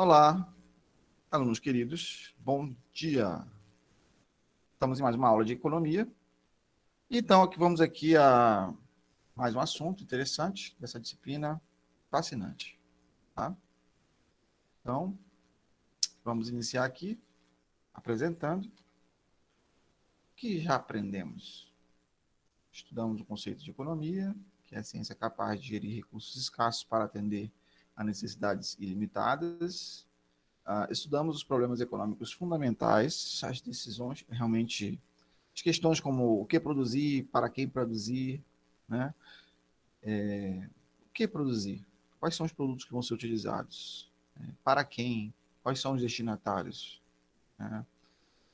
Olá, alunos queridos, bom dia. Estamos em mais uma aula de economia. Então, vamos aqui a mais um assunto interessante dessa disciplina fascinante. Tá? Então, vamos iniciar aqui apresentando o que já aprendemos. Estudamos o conceito de economia, que é a ciência capaz de gerir recursos escassos para atender a necessidades ilimitadas. Estudamos os problemas econômicos fundamentais, as decisões realmente, as questões como o que produzir, para quem produzir, né? O que produzir? Quais são os produtos que vão ser utilizados? Para quem? Quais são os destinatários? Né?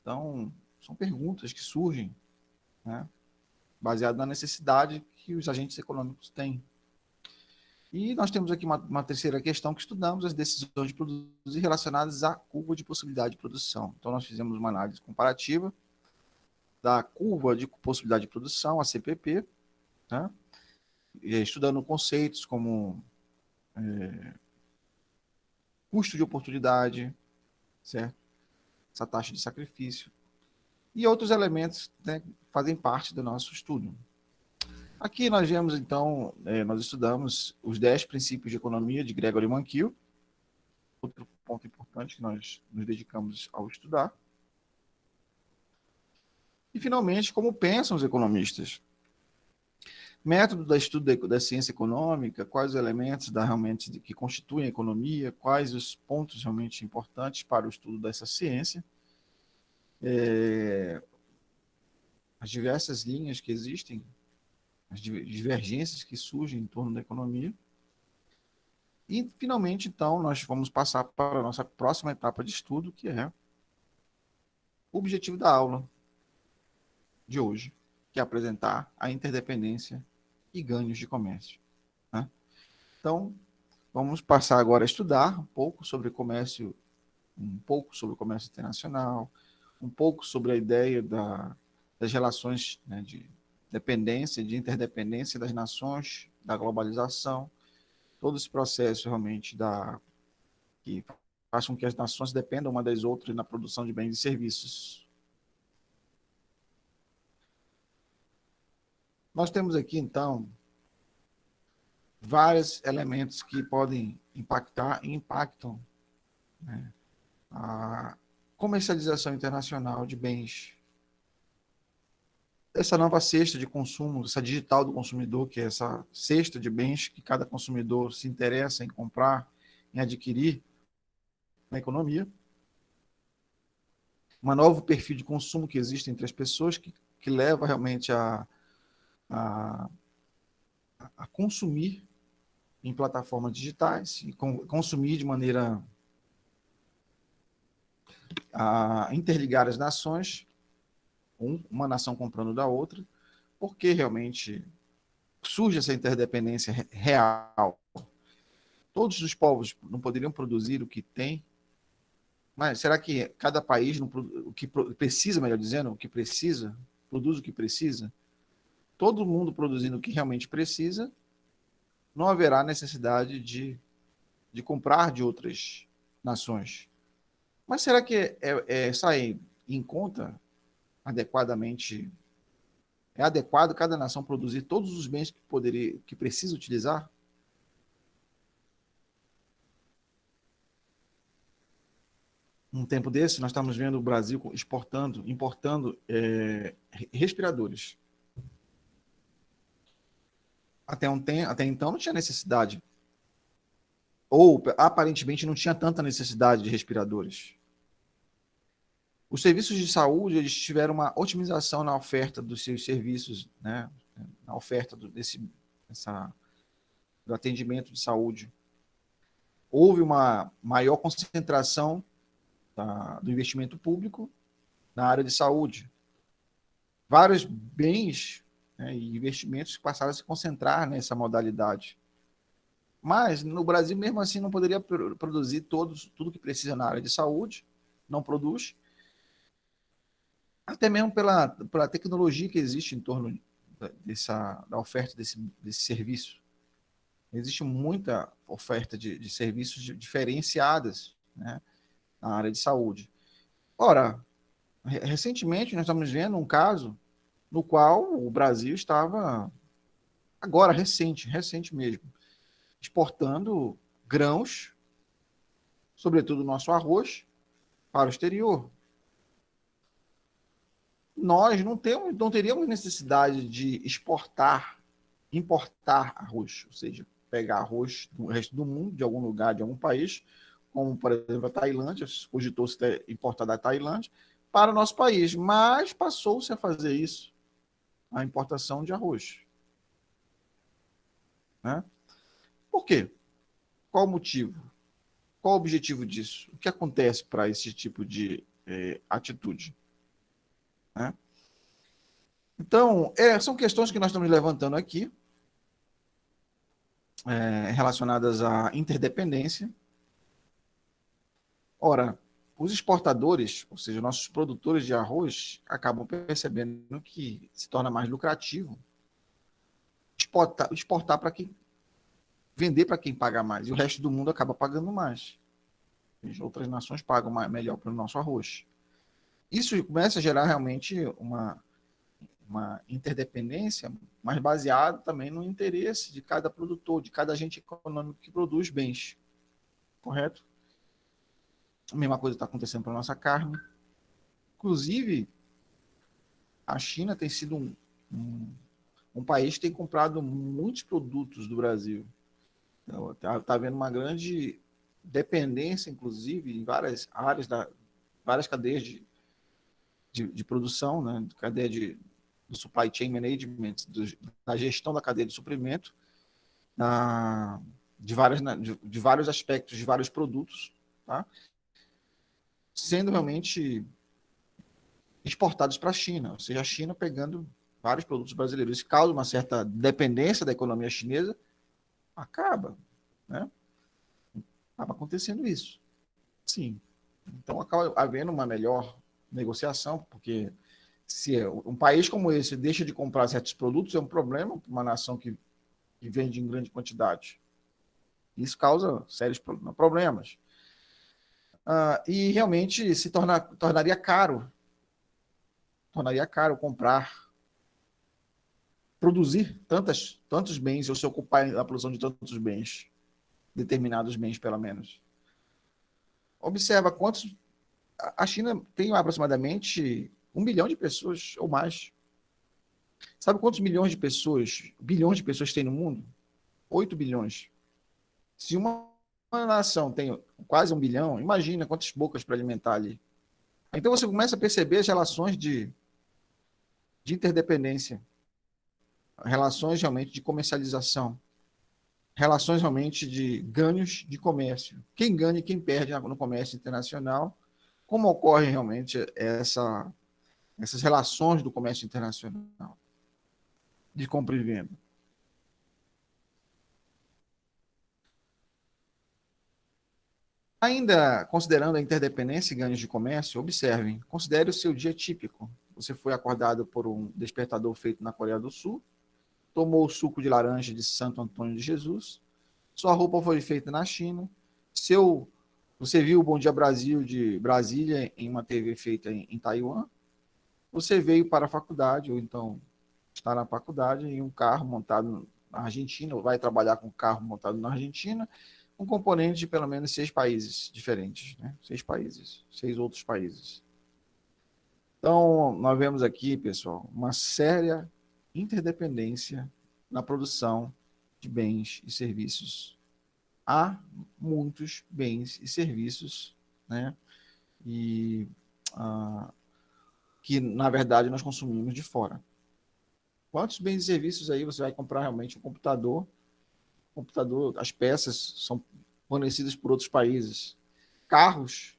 Então, são perguntas que surgem, né? Baseado na necessidade que os agentes econômicos têm. E nós temos aqui uma terceira questão que estudamos, as decisões de produzir relacionadas à curva de possibilidade de produção. Então, nós fizemos uma análise comparativa da curva de possibilidade de produção, a CPP, né? Estudando conceitos como custo de oportunidade, certo? Essa taxa de sacrifício e outros elementos, né, fazem parte do nosso estudo. Aqui nós vemos, então, nós estudamos os 10 princípios de economia de Gregory Mankiw, outro ponto importante que nós nos dedicamos ao estudar. E, finalmente, como pensam os economistas? Método da estudo da ciência econômica, quais os elementos realmente que constituem a economia, quais os pontos realmente importantes para o estudo dessa ciência, as diversas linhas que existem, as divergências que surgem em torno da economia. E, finalmente, então, nós vamos passar para a nossa próxima etapa de estudo, que é o objetivo da aula de hoje, que é apresentar a interdependência e ganhos de comércio. Né? Então, vamos passar agora a estudar um pouco sobre comércio, um pouco sobre o comércio internacional, um pouco sobre a ideia das relações, né, de dependência, de interdependência das nações, da globalização, todo esse processo realmente que faz com que as nações dependam uma das outras na produção de bens e serviços. Nós temos aqui, então, vários elementos que podem impactar e impactam, né, a comercialização internacional de bens. Essa nova cesta de consumo, essa digital do consumidor, que é essa cesta de bens que cada consumidor se interessa em comprar, em adquirir na economia. Um novo perfil de consumo que existe entre as pessoas que leva realmente a, a consumir em plataformas digitais e consumir de maneira a interligar as nações, uma nação comprando da outra, porque realmente surge essa interdependência real. Todos os povos não poderiam produzir o que tem, mas será que cada país, o que precisa, melhor dizendo, o que precisa, produz o que precisa? Todo mundo produzindo o que realmente precisa, não haverá necessidade de comprar de outras nações. Mas será que sai em conta adequadamente? É adequado cada nação produzir todos os bens que precisa utilizar? Um tempo desse, nós estamos vendo o Brasil importando respiradores. Até então não tinha necessidade, ou aparentemente não tinha tanta necessidade de respiradores. Os serviços de saúde, eles tiveram uma otimização na oferta dos seus serviços, né? Na oferta do atendimento de saúde. Houve uma maior concentração do investimento público na área de saúde. Vários bens, né, e investimentos passaram a se concentrar nessa modalidade. Mas no Brasil, mesmo assim, não poderia produzir tudo que precisa na área de saúde, não produz, até mesmo pela tecnologia que existe em torno da oferta desse serviço. Existe muita oferta de serviços diferenciadas, né, na área de saúde. Ora, recentemente nós estamos vendo um caso no qual o Brasil estava, agora, recente mesmo, exportando grãos, sobretudo o nosso arroz, para o exterior. Nós não teríamos necessidade de importar arroz, ou seja, pegar arroz do resto do mundo, de algum lugar, de algum país, como, por exemplo, a Tailândia, cogitou-se ter importado da Tailândia, para o nosso país, mas passou-se a fazer isso, a importação de arroz. Né? Por quê? Qual o motivo? Qual o objetivo disso? O que acontece para esse tipo de atitude? Né? Então, são questões que nós estamos levantando aqui, relacionadas à interdependência. Ora, os exportadores, ou seja, nossos produtores de arroz, acabam percebendo que se torna mais lucrativo exportar para quem vender para quem paga mais, e o resto do mundo acaba pagando mais. As outras nações pagam melhor pelo nosso arroz. Isso começa a gerar realmente uma interdependência, mas baseado também no interesse de cada produtor, de cada agente econômico que produz bens. Correto? A mesma coisa está acontecendo para a nossa carne. Inclusive, a China tem sido um país que tem comprado muitos produtos do Brasil. Então, está havendo uma grande dependência, inclusive, em várias áreas, várias cadeias de produção, né? Cadeia do supply chain management, da gestão da cadeia de suprimento, de vários aspectos, de vários produtos, tá? Sendo realmente exportados para a China, ou seja, a China pegando vários produtos brasileiros. Isso causa uma certa dependência da economia chinesa, acaba, né? Acaba acontecendo isso. Sim. Então acaba havendo uma melhor negociação, porque se um país como esse deixa de comprar certos produtos, é um problema para uma nação que vende em grande quantidade. Isso causa sérios problemas. E realmente tornaria caro comprar, produzir tantos bens, ou se ocupar na produção de tantos bens, determinados bens, pelo menos. Observa quantos. A China tem aproximadamente 1 bilhão de pessoas ou mais. Sabe quantos bilhões de pessoas tem no mundo? 8 bilhões. Se uma nação tem quase 1 bilhão, imagina quantas bocas para alimentar ali. Então você começa a perceber as relações de interdependência, relações realmente de comercialização, relações realmente de ganhos de comércio. Quem ganha e quem perde no comércio internacional, como ocorre realmente essas relações do comércio internacional, de compra e venda. Ainda considerando a interdependência e ganhos de comércio, observem, considere o seu dia típico. Você foi acordado por um despertador feito na Coreia do Sul, tomou o suco de laranja de Santo Antônio de Jesus, sua roupa foi feita na China, você viu o Bom Dia Brasil de Brasília em uma TV feita em Taiwan, você veio para a faculdade, ou então está na faculdade em um carro montado na Argentina, ou vai trabalhar com um carro montado na Argentina, um componente de pelo menos 6 países diferentes, né? 6 outros países. Então, nós vemos aqui, pessoal, uma séria interdependência na produção de bens e serviços. Há muitos bens e serviços, né? E que, na verdade, nós consumimos de fora. Quantos bens e serviços aí você vai comprar realmente um computador? As peças são fornecidas por outros países. Carros,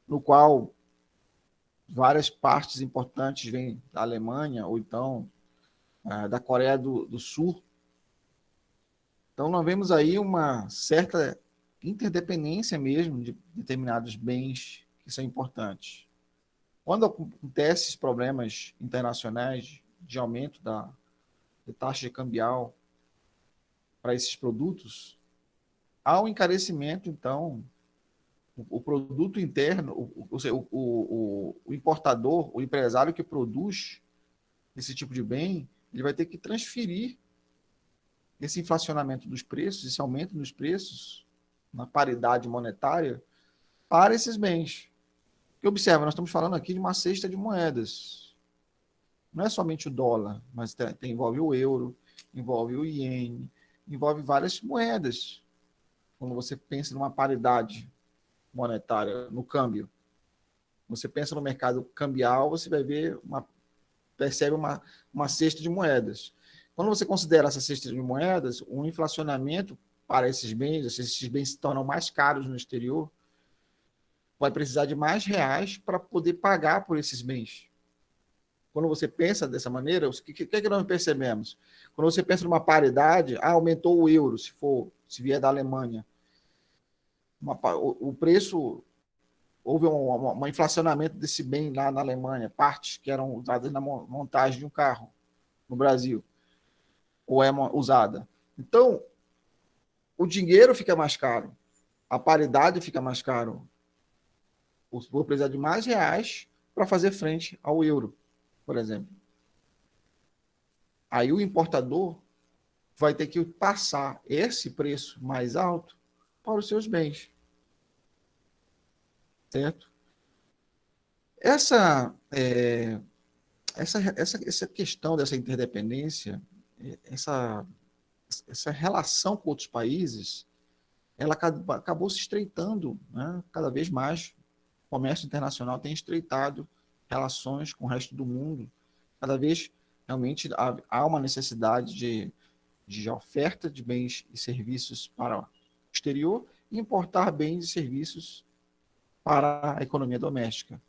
no qual várias partes importantes vêm da Alemanha ou então da Coreia do Sul. Então, nós vemos aí uma certa interdependência mesmo de determinados bens que são importantes. Quando acontecem esses problemas internacionais de aumento da taxa cambial para esses produtos, há um encarecimento, então, o produto interno, o importador, o empresário que produz esse tipo de bem, ele vai ter que transferir esse inflacionamento dos preços, esse aumento dos preços, na paridade monetária, para esses bens. Porque observa, nós estamos falando aqui de uma cesta de moedas. Não é somente o dólar, mas envolve o euro, envolve o iene, envolve várias moedas. Quando você pensa numa paridade monetária, no câmbio, você pensa no mercado cambial, você vai ver percebe uma cesta de moedas. Quando você considera essa cesta de moedas, um inflacionamento para esses bens se tornam mais caros no exterior, vai precisar de mais reais para poder pagar por esses bens. Quando você pensa dessa maneira, o que nós percebemos? Quando você pensa numa paridade, aumentou o euro, se vier da Alemanha. O preço, houve um inflacionamento desse bem lá na Alemanha, partes que eram usadas na montagem de um carro no Brasil, ou é usada. Então, o dinheiro fica mais caro, a paridade fica mais caro. Vou precisar de mais reais para fazer frente ao euro, por exemplo. Aí o importador vai ter que passar esse preço mais alto para os seus bens. Certo? Essa questão dessa interdependência, essa relação com outros países, ela acabou se estreitando, né? Cada vez mais. O comércio internacional tem estreitado relações com o resto do mundo. Cada vez realmente há uma necessidade de oferta de bens e serviços para o exterior e importar bens e serviços para a economia doméstica.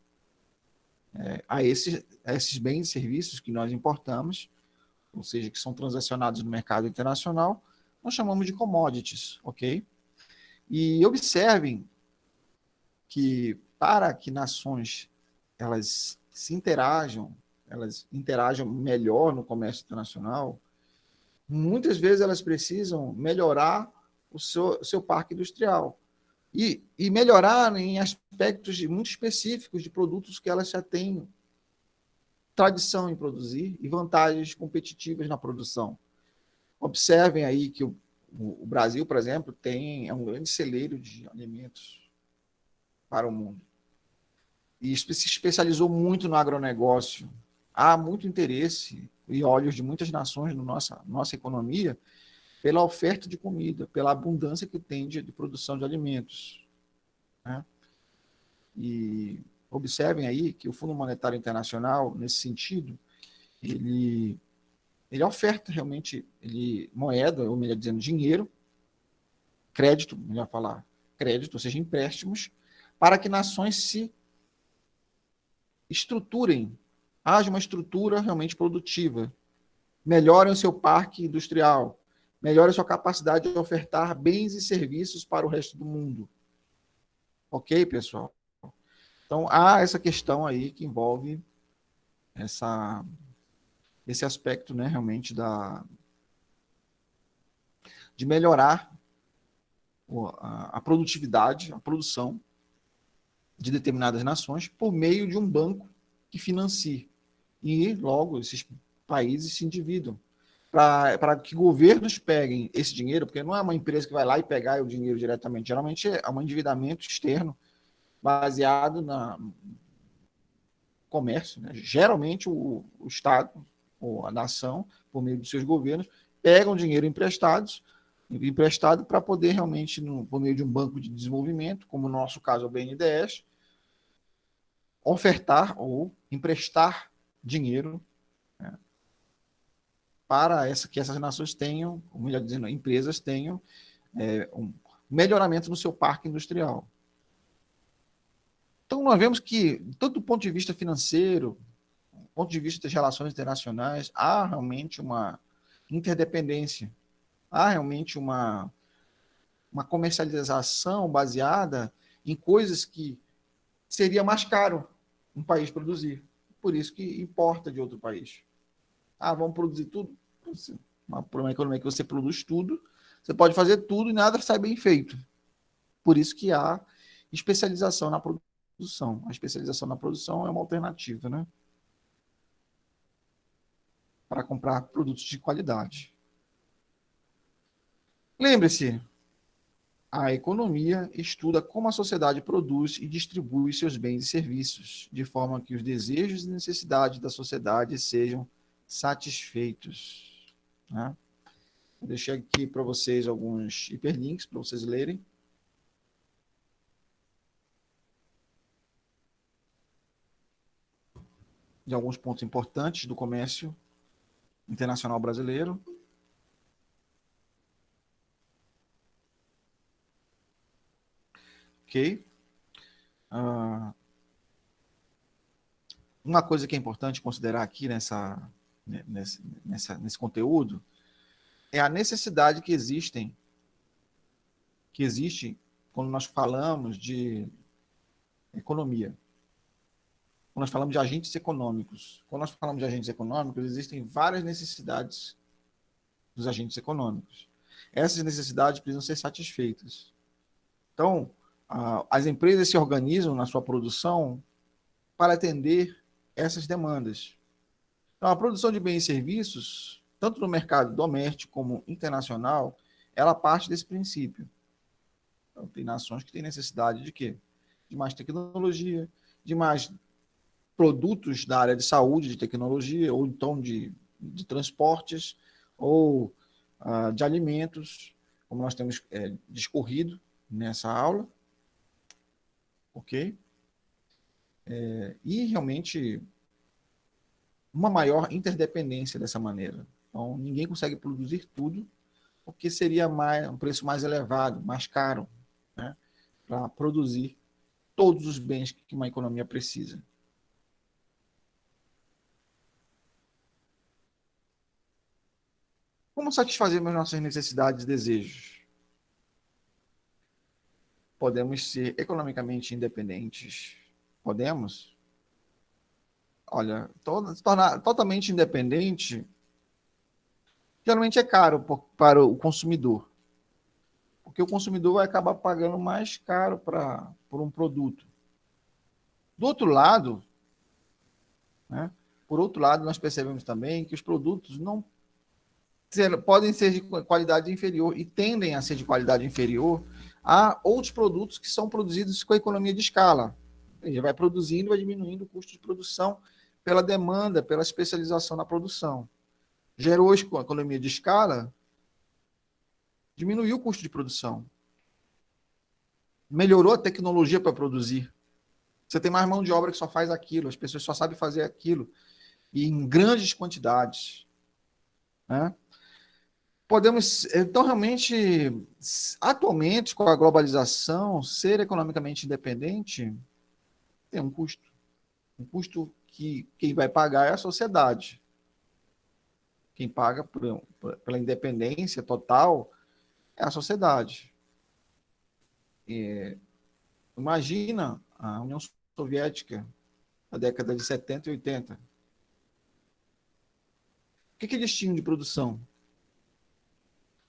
A esses bens e serviços que nós importamos, ou seja, que são transacionados no mercado internacional, nós chamamos de commodities, ok? E observem que para que nações elas interajam melhor no comércio internacional, muitas vezes elas precisam melhorar o seu parque industrial e melhorar em aspectos muito específicos de produtos que elas já têm tradição em produzir e vantagens competitivas na produção. Observem aí que o Brasil, por exemplo, é um grande celeiro de alimentos para o mundo. E se especializou muito no agronegócio. Há muito interesse e olhos de muitas nações na nossa economia pela oferta de comida, pela abundância que tem de produção de alimentos. Né? E observem aí que o Fundo Monetário Internacional, nesse sentido, ele oferta realmente moeda, ou melhor dizendo, dinheiro, crédito, melhor falar, crédito, ou seja, empréstimos, para que nações se estruturem, haja uma estrutura realmente produtiva, melhorem o seu parque industrial, melhorem a sua capacidade de ofertar bens e serviços para o resto do mundo. Ok, pessoal? Então, há essa questão aí que envolve esse aspecto, né, realmente de melhorar a produtividade, a produção de determinadas nações por meio de um banco que financie. E, logo, esses países se endividam. Para que governos peguem esse dinheiro, porque não é uma empresa que vai lá e pegar o dinheiro diretamente, geralmente é um endividamento externo baseado no comércio. Né? Geralmente o Estado ou a nação, por meio dos seus governos, pegam dinheiro emprestado para poder realmente, por meio de um banco de desenvolvimento, como no nosso caso o BNDES, ofertar ou emprestar dinheiro, né, para que essas nações tenham, ou melhor dizendo, empresas tenham um melhoramento no seu parque industrial. Então, nós vemos que, tanto do ponto de vista financeiro, do ponto de vista das relações internacionais, há realmente uma interdependência, há realmente uma comercialização baseada em coisas que seria mais caro um país produzir. Por isso que importa de outro país. Vamos produzir tudo? Uma economia que você produz tudo, você pode fazer tudo e nada sai bem feito. Por isso que há especialização na produção. A especialização na produção é uma alternativa, né? Para comprar produtos de qualidade. Lembre-se, a economia estuda como a sociedade produz e distribui seus bens e serviços, de forma que os desejos e necessidades da sociedade sejam satisfeitos. Né? Eu deixei aqui para vocês alguns hiperlinks para vocês lerem. De alguns pontos importantes do comércio internacional brasileiro. Ok? Uma coisa que é importante considerar aqui nesse conteúdo é a necessidade que existe quando nós falamos de economia. Quando nós falamos de agentes econômicos. Quando nós falamos de agentes econômicos, existem várias necessidades dos agentes econômicos. Essas necessidades precisam ser satisfeitas. Então, as empresas se organizam na sua produção para atender essas demandas. Então, a produção de bens e serviços, tanto no mercado doméstico como internacional, ela parte desse princípio. Então, tem nações que têm necessidade de quê? De mais tecnologia, de mais produtos da área de saúde, de tecnologia, ou então de transportes, ou de alimentos, como nós temos discorrido nessa aula. Ok? E realmente uma maior interdependência dessa maneira. Então, ninguém consegue produzir tudo, porque seria um preço mais elevado, mais caro, né, para produzir todos os bens que uma economia precisa. Como satisfazemos nossas necessidades e desejos? Podemos ser economicamente independentes? Podemos? Olha, se tornar totalmente independente geralmente é caro para o consumidor. Porque o consumidor vai acabar pagando mais caro por um produto. Do outro lado, né, por outro lado, nós percebemos também que os produtos não podem ser de qualidade inferior e tendem a ser de qualidade inferior a outros produtos que são produzidos com a economia de escala. Ele vai produzindo, vai diminuindo o custo de produção pela demanda, pela especialização na produção. Gerou a economia de escala, diminuiu o custo de produção. Melhorou a tecnologia para produzir. Você tem mais mão de obra que só faz aquilo, as pessoas só sabem fazer aquilo, e em grandes quantidades. Né? Podemos, então, realmente, atualmente, com a globalização, ser economicamente independente tem um custo. Um custo que quem vai pagar é a sociedade. Quem paga pela independência total é a sociedade. Imagina a União Soviética, na década de 70 e 80. O que eles tinham de produção?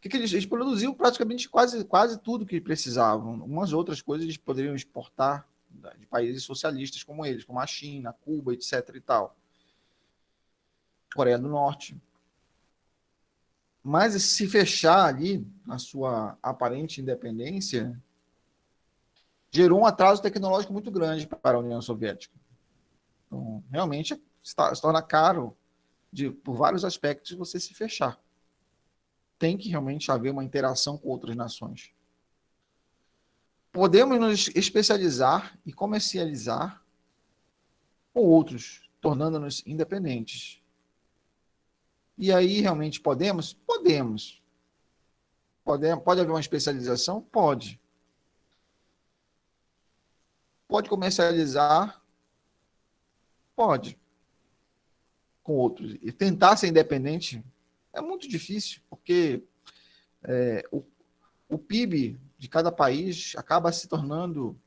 Eles produziam praticamente quase tudo que precisavam. Umas outras coisas eles poderiam exportar de países socialistas como eles, como a China, Cuba, etc. e tal. Coreia do Norte. Mas se fechar ali na sua aparente independência, gerou um atraso tecnológico muito grande para a União Soviética. Então, realmente se torna caro, por vários aspectos, você se fechar. Tem que realmente haver uma interação com outras nações. Podemos nos especializar e comercializar com outros, tornando-nos independentes. E aí, realmente, podemos? Podemos. Pode haver uma especialização? Pode. Pode comercializar? Pode. Com outros. E tentar ser independente é muito difícil, porque o PIB de cada país acaba se tornando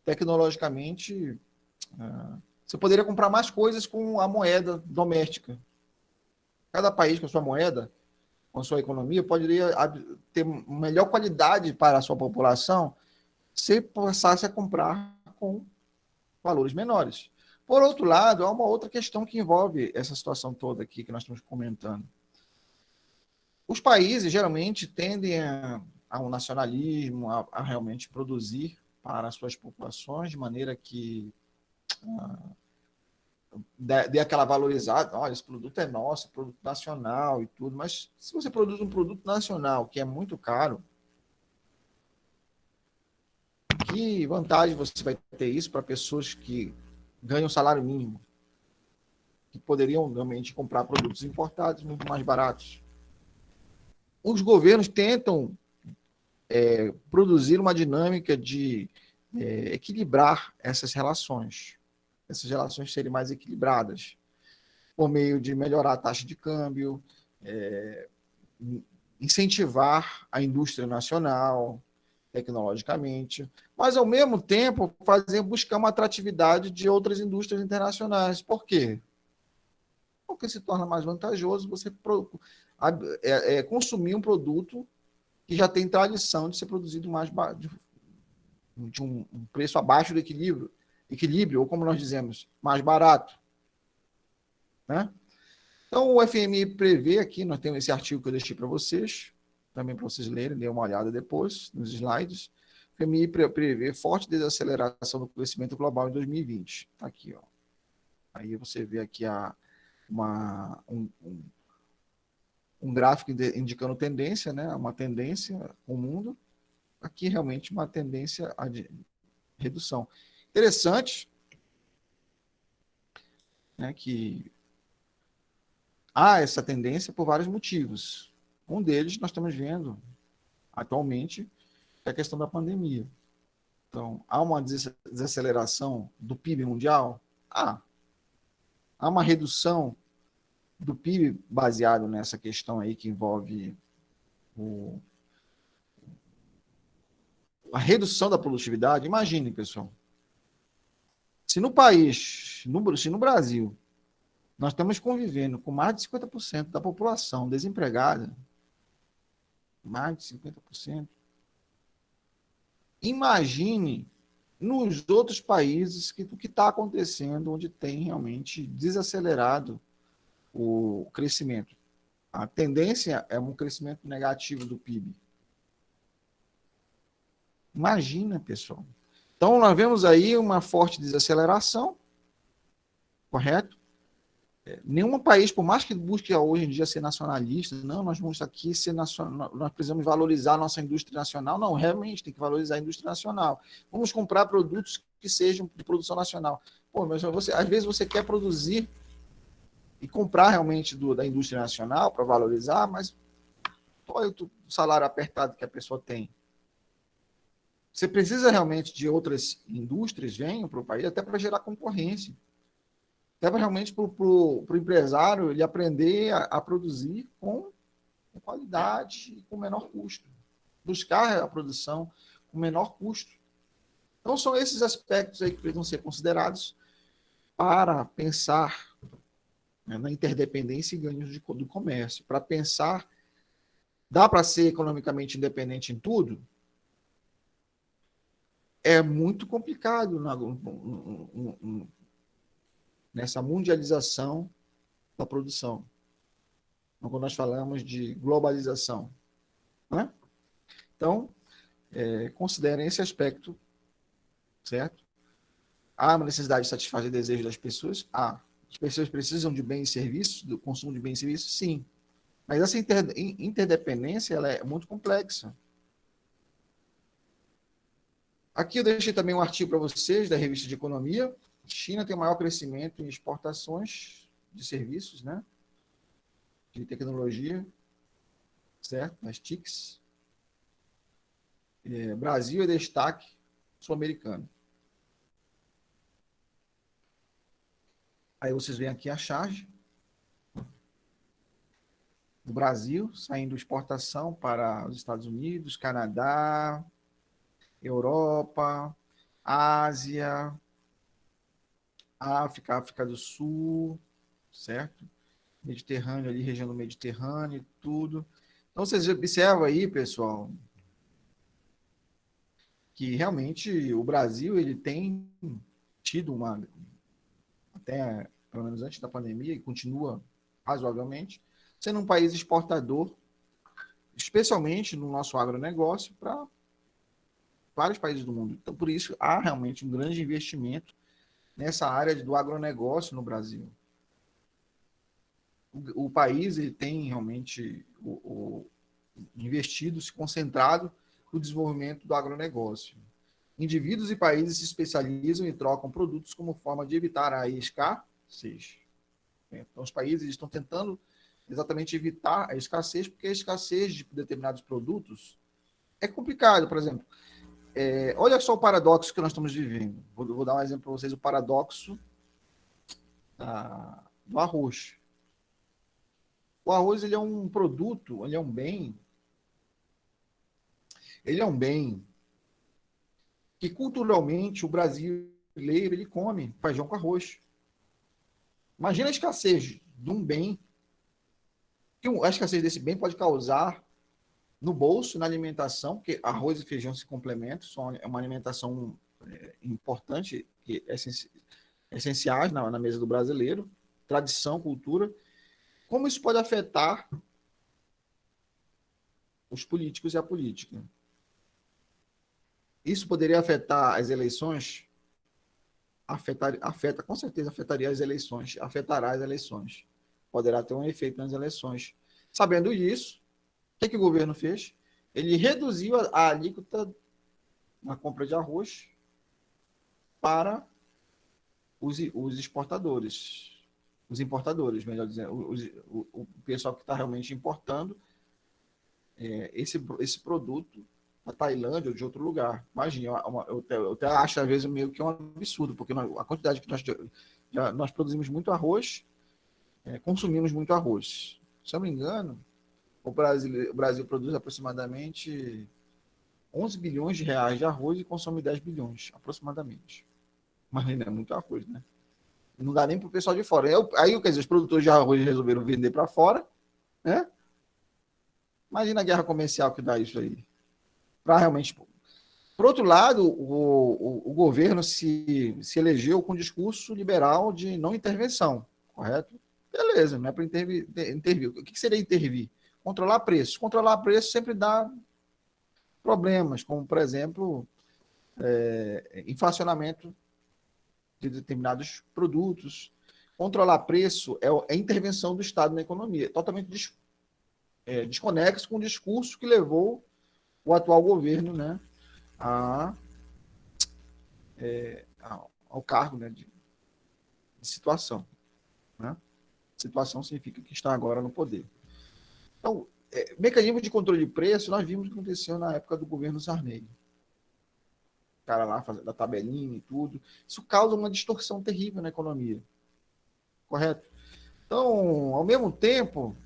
tecnologicamente... você poderia comprar mais coisas com a moeda doméstica. Cada país com a sua moeda, com a sua economia, poderia ter melhor qualidade para a sua população você passasse a comprar com valores menores. Por outro lado, há uma outra questão que envolve essa situação toda aqui que nós estamos comentando. Os países geralmente tendem a um nacionalismo, a realmente produzir para as suas populações de maneira que dê aquela valorizada, olha, esse produto é nosso, produto nacional e tudo, mas se você produz um produto nacional que é muito caro, que vantagem você vai ter isso para pessoas que ganham salário mínimo, que poderiam realmente comprar produtos importados muito mais baratos? Os governos tentam produzir uma dinâmica de equilibrar essas relações serem mais equilibradas, por meio de melhorar a taxa de câmbio, incentivar a indústria nacional tecnologicamente, mas ao mesmo tempo buscar uma atratividade de outras indústrias internacionais. Por quê? Porque se torna mais vantajoso você consumir um produto que já tem tradição de ser produzido de um preço abaixo do equilíbrio, ou como nós dizemos, mais barato. Né? Então, o FMI prevê aqui, nós temos esse artigo que eu deixei para vocês, também para vocês lerem, dêem uma olhada depois nos slides. O FMI prevê forte desaceleração do crescimento global em 2020. Está aqui, ó. Aí você vê aqui um gráfico indicando tendência, né? Uma tendência com o mundo. Aqui realmente uma tendência a redução. Interessante, né, que há essa tendência por vários motivos. Um deles nós estamos vendo atualmente é a questão da pandemia. Então, há uma desaceleração do PIB mundial? Há uma redução do PIB baseado nessa questão aí que envolve a redução da produtividade. Imagine, pessoal, se no país, se no Brasil, nós estamos convivendo com mais de 50% da população desempregada, mais de 50%, imagine nos outros países o que está acontecendo, onde tem realmente desacelerado o crescimento. A tendência é um crescimento negativo do PIB. Imagina, pessoal. Então, nós vemos aí uma forte desaceleração, correto? Nenhum país, por mais que busque hoje em dia ser nacionalista, não, nós vamos aqui ser nacional, nós precisamos valorizar a nossa indústria nacional. Não, realmente tem que valorizar a indústria nacional. Vamos comprar produtos que sejam de produção nacional. Pô, mas às vezes você quer produzir e comprar realmente da indústria nacional para valorizar, mas olha o salário apertado que a pessoa tem. Você precisa realmente de outras indústrias venham para o país, até para gerar concorrência. Até para realmente para o empresário ele aprender a produzir com qualidade e com menor custo. Buscar a produção com menor custo. Então, são esses aspectos aí que precisam ser considerados para pensar, né, na interdependência e ganhos do comércio. Para pensar, dá para ser economicamente independente em tudo? É muito complicado nessa mundialização da produção. Quando nós falamos de globalização. Né? Então, considerem esse aspecto, certo? Há uma necessidade de satisfazer desejos das pessoas? Há. As pessoas precisam de bens e serviços, do consumo de bens e serviços? Sim. Mas essa interdependência ela é muito complexa. Aqui eu deixei também um artigo para vocês da revista de Economia. A China tem o maior crescimento em exportações de serviços, né? De tecnologia, certo? As TICs. Brasil é destaque sul-americano. Aí vocês veem aqui a charge do Brasil, saindo exportação para os Estados Unidos, Canadá, Europa, Ásia, África do Sul, certo? Mediterrâneo ali, região do Mediterrâneo e tudo. Então, vocês observam aí, pessoal, que realmente o Brasil ele tem tido até pelo menos antes da pandemia, e continua razoavelmente, sendo um país exportador, especialmente no nosso agronegócio, para vários países do mundo. Então, por isso, há realmente um grande investimento nessa área do agronegócio no Brasil. O país ele tem realmente investido, se concentrado no desenvolvimento do agronegócio. Indivíduos e países se especializam e trocam produtos como forma de evitar a escassez. Então, os países estão tentando exatamente evitar a escassez, porque a escassez de determinados produtos é complicado. Por exemplo, olha só o paradoxo que nós estamos vivendo. Vou dar um exemplo para vocês, o paradoxo do arroz. O arroz ele é um produto, ele é um bem que culturalmente o brasileiro ele come feijão com arroz. Imagina a escassez de um bem, que a escassez desse bem pode causar no bolso, na alimentação, porque arroz e feijão se complementam, é uma alimentação importante, que essenciais na mesa do brasileiro, tradição, cultura. Como isso pode afetar os políticos e a política? Isso poderia afetar as eleições? Afeta, com certeza afetaria as eleições, afetará as eleições. Poderá ter um efeito nas eleições. Sabendo isso, o que o governo fez? Ele reduziu a alíquota na compra de arroz para os exportadores, os importadores, melhor dizendo, o pessoal que está realmente importando esse produto da Tailândia ou de outro lugar. Imagina, eu até acho às vezes meio que um absurdo, porque a quantidade que nós produzimos muito arroz, consumimos muito arroz. Se eu não me engano, o Brasil produz aproximadamente 11 bilhões de reais de arroz e consome 10 bilhões, aproximadamente. Mas ainda é muito arroz, né? Não dá nem para o pessoal de fora. Aí, quer dizer, os produtores de arroz resolveram vender para fora, né? Imagina a guerra comercial que dá isso aí. Para realmente... Por outro lado, o governo se elegeu com um discurso liberal de não intervenção, correto? Beleza, não é para intervir. O que seria intervir? Controlar preços. Controlar preços sempre dá problemas, como, por exemplo, inflacionamento de determinados produtos. Controlar preço é intervenção do Estado na economia, totalmente desconexo com o discurso que levou o atual governo, né, ao cargo, né, de situação. Né? Situação significa que está agora no poder. Então, mecanismo de controle de preço, nós vimos o que aconteceu na época do governo Sarney. O cara lá fazendo a tabelinha e tudo. Isso causa uma distorção terrível na economia. Correto? Então, ao mesmo tempo,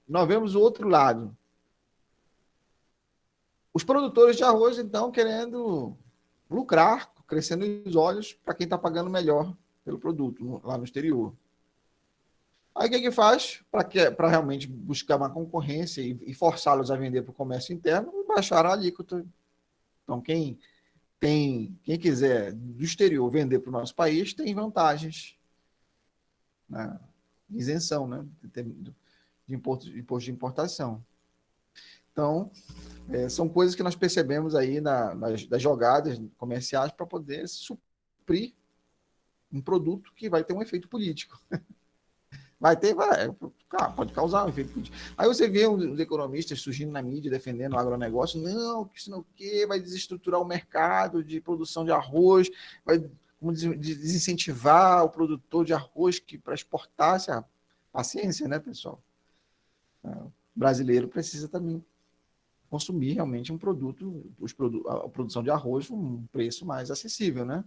nós vemos o outro lado. Os produtores de arroz, então, querendo lucrar, crescendo os olhos para quem está pagando melhor pelo produto lá no exterior. Aí o que faz? Para realmente buscar uma concorrência e forçá-los a vender para o comércio interno, baixar a alíquota. Então, quem quiser do exterior vender para o nosso país tem vantagens na isenção, né, de imposto de importação. Então, são coisas que nós percebemos aí das jogadas comerciais para poder suprir um produto que vai ter um efeito político. Pode causar um efeito político. Aí você vê os economistas surgindo na mídia defendendo o agronegócio, não, que isso não vai desestruturar o mercado de produção de arroz, vai desincentivar o produtor de arroz para exportar. Paciência, né, pessoal? O brasileiro precisa também consumir realmente um produto, a produção de arroz com um preço mais acessível, né?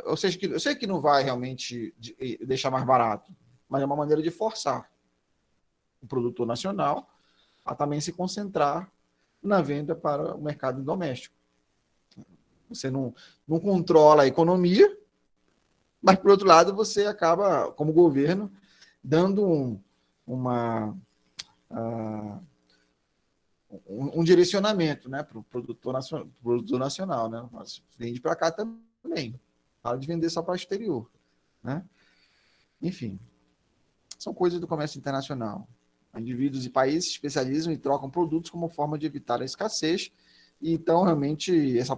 Ou seja, eu sei que não vai realmente deixar mais barato, mas é uma maneira de forçar o produtor nacional a também se concentrar na venda para o mercado doméstico. Você não controla a economia, mas, por outro lado, você acaba, como governo, dando um direcionamento, né, para o produtor nacional, né? Mas vende para cá também. Para de vender só para o exterior, né? Enfim, são coisas do comércio internacional. Indivíduos e países se especializam e trocam produtos como forma de evitar a escassez. E então, realmente, essa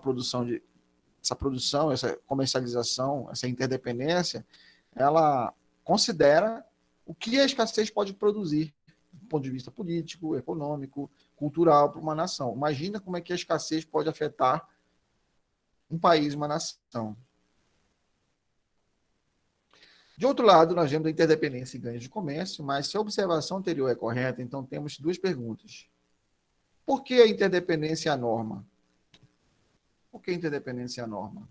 comercialização, essa interdependência, ela considera o que a escassez pode produzir, do ponto de vista político, econômico, cultural, para uma nação. Imagina como é que a escassez pode afetar um país, uma nação. De outro lado, nós vemos a interdependência e ganhos de comércio, mas se a observação anterior é correta, então temos duas perguntas. Por que a interdependência é a norma? Por que a interdependência é a norma?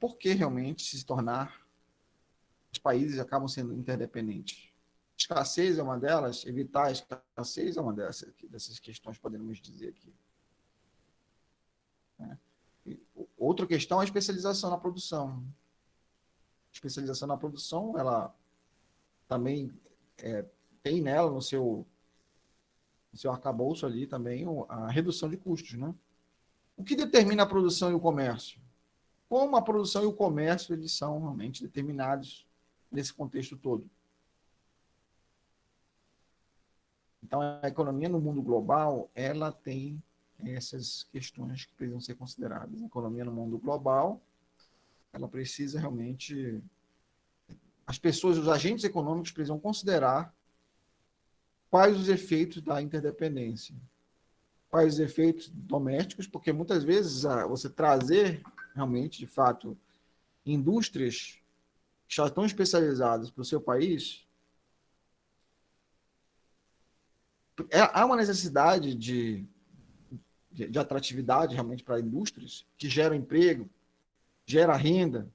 Por que realmente se tornar os países acabam sendo interdependentes? Escassez é uma delas, evitar a escassez é uma dessas questões, podemos dizer aqui. Né? Outra questão é a especialização na produção. A especialização na produção, ela também tem nela no seu arcabouço ali também a redução de custos, né? O que determina a produção e o comércio? Como a produção e o comércio eles são realmente determinados nesse contexto todo. Então, a economia no mundo global, ela tem essas questões que precisam ser consideradas. A economia no mundo global, ela precisa realmente... As pessoas, os agentes econômicos precisam considerar quais os efeitos da interdependência. Quais os efeitos domésticos, porque muitas vezes você trazer realmente, de fato, indústrias que já estão especializadas para o seu país, há uma necessidade de atratividade realmente para indústrias que geram emprego, gera renda,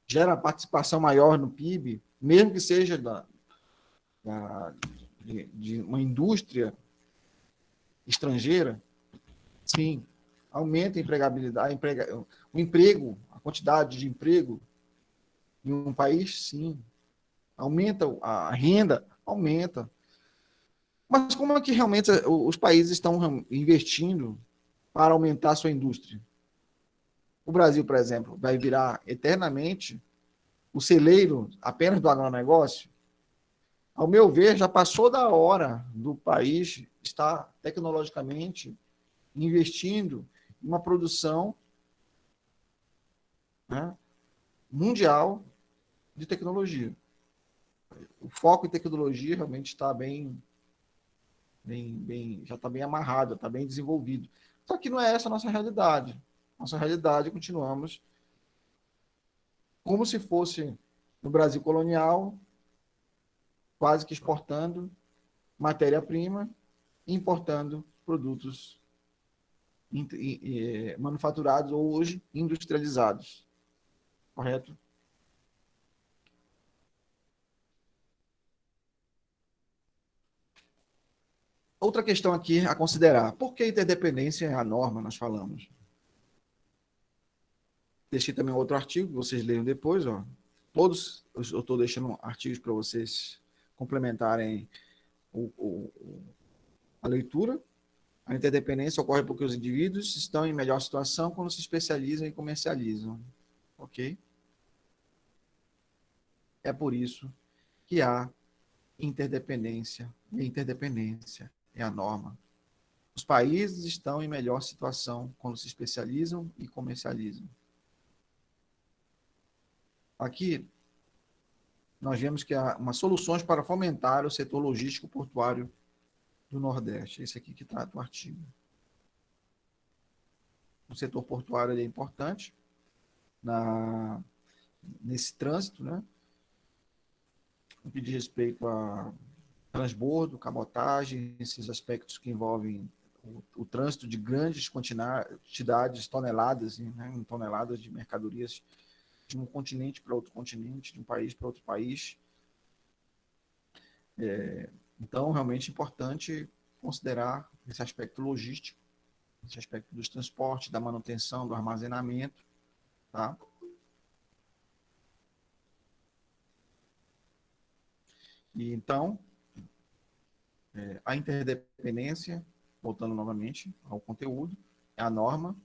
gera participação maior no PIB, mesmo que seja de uma indústria estrangeira, sim, aumenta a empregabilidade, o emprego, a quantidade de emprego em um país, sim, aumenta a renda, aumenta. Mas como é que realmente os países estão investindo para aumentar a sua indústria? O Brasil, por exemplo, vai virar eternamente o celeiro apenas do agronegócio? Ao meu ver, já passou da hora do país estar tecnologicamente investindo em uma produção, né, mundial de tecnologia. O foco em tecnologia realmente está já está bem amarrado, está bem desenvolvido. Só que não é essa a nossa realidade. Nossa realidade, continuamos como se fosse no Brasil colonial, quase que exportando matéria-prima e importando produtos manufaturados ou hoje industrializados. Correto? Outra questão aqui a considerar. Por que interdependência é a norma, nós falamos? Deixei também outro artigo, vocês leiam depois. Ó. Todos, eu estou deixando artigos para vocês complementarem a leitura. A interdependência ocorre porque os indivíduos estão em melhor situação quando se especializam e comercializam. Ok? É por isso que há interdependência, e a interdependência é a norma. Os países estão em melhor situação quando se especializam e comercializam. Aqui, nós vemos que há umas soluções para fomentar o setor logístico portuário do Nordeste. Esse aqui que trata o artigo. O setor portuário é importante nesse trânsito, né? No que diz respeito a transbordo, cabotagem, esses aspectos que envolvem o trânsito de grandes quantidades, toneladas, né, em toneladas de mercadorias de um continente para outro continente, de um país para outro país. Então, realmente é importante considerar esse aspecto logístico, esse aspecto dos transportes, da manutenção, do armazenamento, tá? E então, a interdependência, voltando novamente ao conteúdo, é a norma,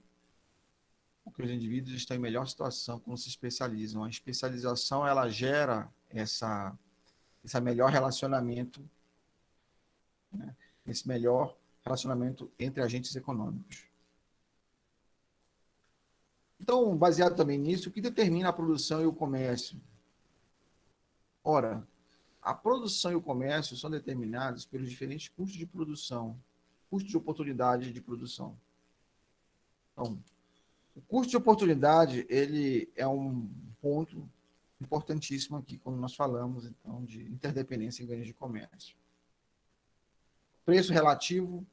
porque os indivíduos estão em melhor situação quando se especializam. A especialização, ela gera esse melhor relacionamento, né? Esse melhor relacionamento entre agentes econômicos. Então, baseado também nisso, o que determina a produção e o comércio? Ora, a produção e o comércio são determinados pelos diferentes custos de produção, custo de oportunidade de produção. Então, o custo de oportunidade, ele é um ponto importantíssimo aqui quando nós falamos, então, de interdependência em ganhos de comércio. Preço relativo,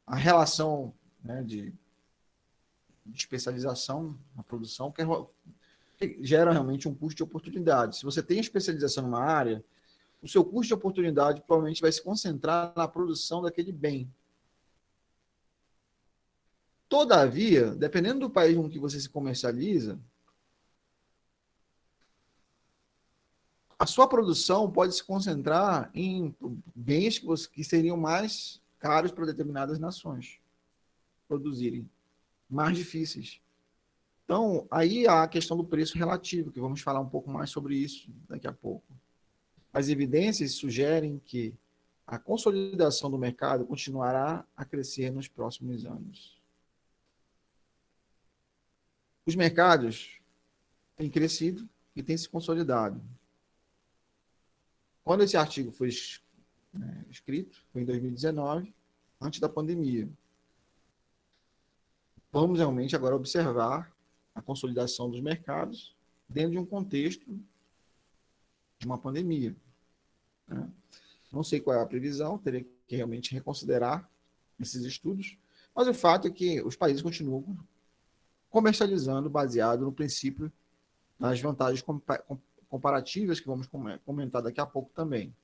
a relação, né, de especialização na produção, que gera realmente um custo de oportunidade. Se você tem especialização numa área, o seu custo de oportunidade provavelmente vai se concentrar na produção daquele bem. Todavia, dependendo do país com que você se comercializa, a sua produção pode se concentrar em bens que seriam mais caros para determinadas nações produzirem, mais difíceis. Então, aí há a questão do preço relativo, que vamos falar um pouco mais sobre isso daqui a pouco. As evidências sugerem que a consolidação do mercado continuará a crescer nos próximos anos. Os mercados têm crescido e têm se consolidado. Quando esse artigo foi escrito, foi em 2019, antes da pandemia. Vamos realmente agora observar a consolidação dos mercados dentro de um contexto de uma pandemia, né? Não sei qual é a previsão, teria que realmente reconsiderar esses estudos, mas o fato é que os países continuam comercializando baseado no princípio das vantagens comparativas que vamos comentar daqui a pouco também.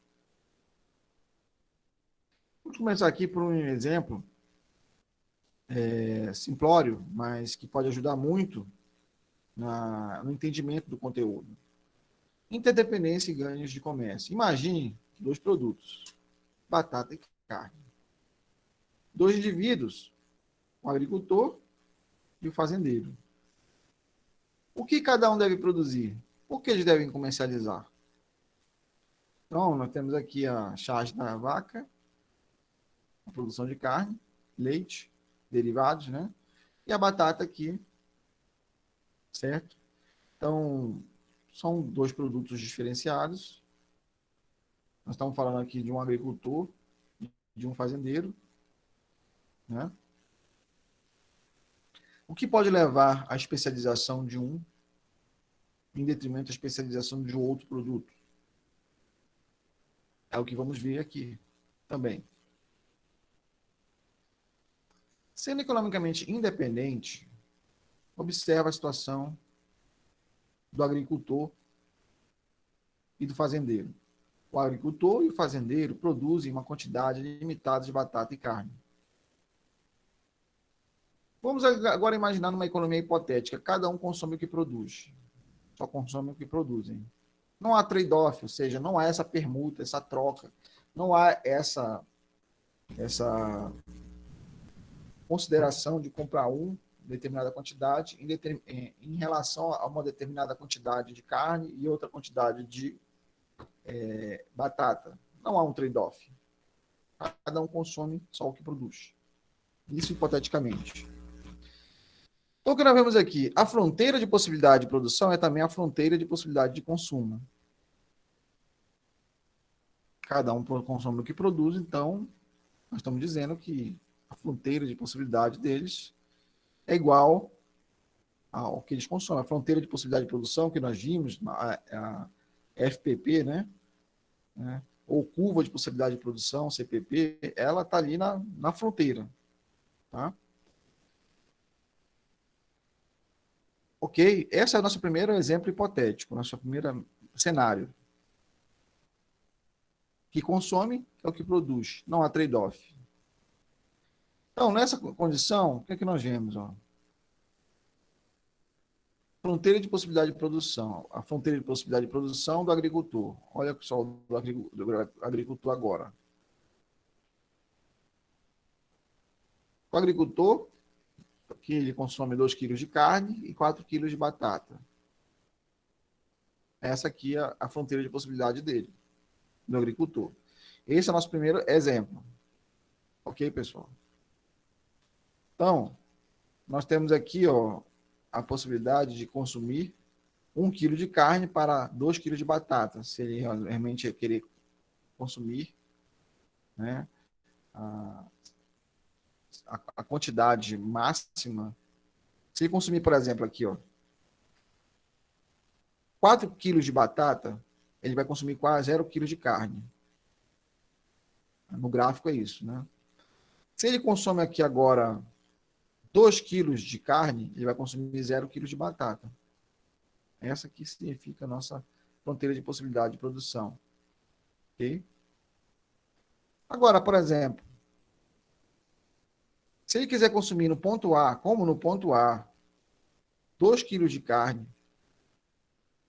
Vamos começar aqui por um exemplo simplório, mas que pode ajudar muito no entendimento do conteúdo. Interdependência e ganhos de comércio. Imagine dois produtos, batata e carne. Dois indivíduos, o agricultor e o fazendeiro. O que cada um deve produzir? Por que eles devem comercializar? Então, nós temos aqui a charge da vaca, a produção de carne, leite, derivados, né? E a batata aqui, certo? Então, são dois produtos diferenciados. Nós estamos falando aqui de um agricultor, de um fazendeiro, né? O que pode levar à especialização de um em detrimento da especialização de outro produto? É o que vamos ver aqui também. Sendo economicamente independente, observa a situação do agricultor e do fazendeiro. O agricultor e o fazendeiro produzem uma quantidade limitada de batata e carne. Vamos agora imaginar numa economia hipotética. Cada um consome o que produz. Só consome o que produzem. Não há trade-off, ou seja, não há essa permuta, essa troca. Não há essa consideração de comprar determinada quantidade em relação a uma determinada quantidade de carne e outra quantidade de batata. Não há um trade-off. Cada um consome só o que produz. Isso hipoteticamente. Então, o que nós vemos aqui? A fronteira de possibilidade de produção é também a fronteira de possibilidade de consumo. Cada um consome o que produz, então, nós estamos dizendo que a fronteira de possibilidade deles é igual ao que eles consomem. A fronteira de possibilidade de produção que nós vimos, a FPP, né? Ou curva de possibilidade de produção, CPP, ela está ali na fronteira. Tá? Ok? Esse é o nosso primeiro exemplo hipotético, nosso primeiro cenário. Que consome é o que produz, não há trade-off. Então, nessa condição, o que é que nós vemos? Ó? fronteira de possibilidade de produção. A fronteira de possibilidade de produção do agricultor. Olha só do agricultor agora. O agricultor, que ele consome 2 quilos de carne e 4 quilos de batata. Essa aqui é a fronteira de possibilidade dele, do agricultor. Esse é o nosso primeiro exemplo. Ok, pessoal? Então, nós temos aqui a possibilidade de consumir 1 quilo de carne para 2 quilos de batata, se ele realmente querer consumir, né, a quantidade máxima. Se ele consumir, por exemplo, aqui, 4 quilos de batata, ele vai consumir quase 0 quilos de carne. No gráfico é isso, né? Se ele consome aqui agora 2 quilos de carne, ele vai consumir 0 quilos de batata. Essa aqui significa a nossa fronteira de possibilidade de produção. Ok? Agora, por exemplo, se ele quiser consumir no ponto A, como no ponto A, 2 quilos de carne,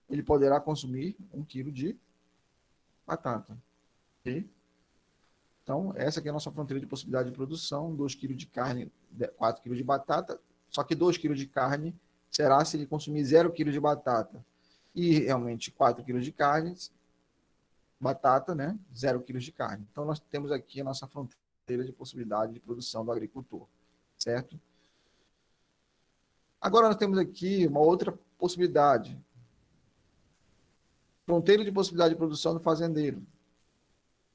ele poderá consumir 1 quilo de batata. Ok? Então, essa aqui é a nossa fronteira de possibilidade de produção, 2 quilos de carne, 4 quilos de batata, só que 2 quilos de carne será se ele consumir 0 quilos de batata. E realmente 4 quilos de carne, batata, né? 0 quilos de carne. Então, nós temos aqui a nossa fronteira de possibilidade de produção do agricultor, certo? Agora, nós temos aqui uma outra possibilidade. Fronteira de possibilidade de produção do fazendeiro.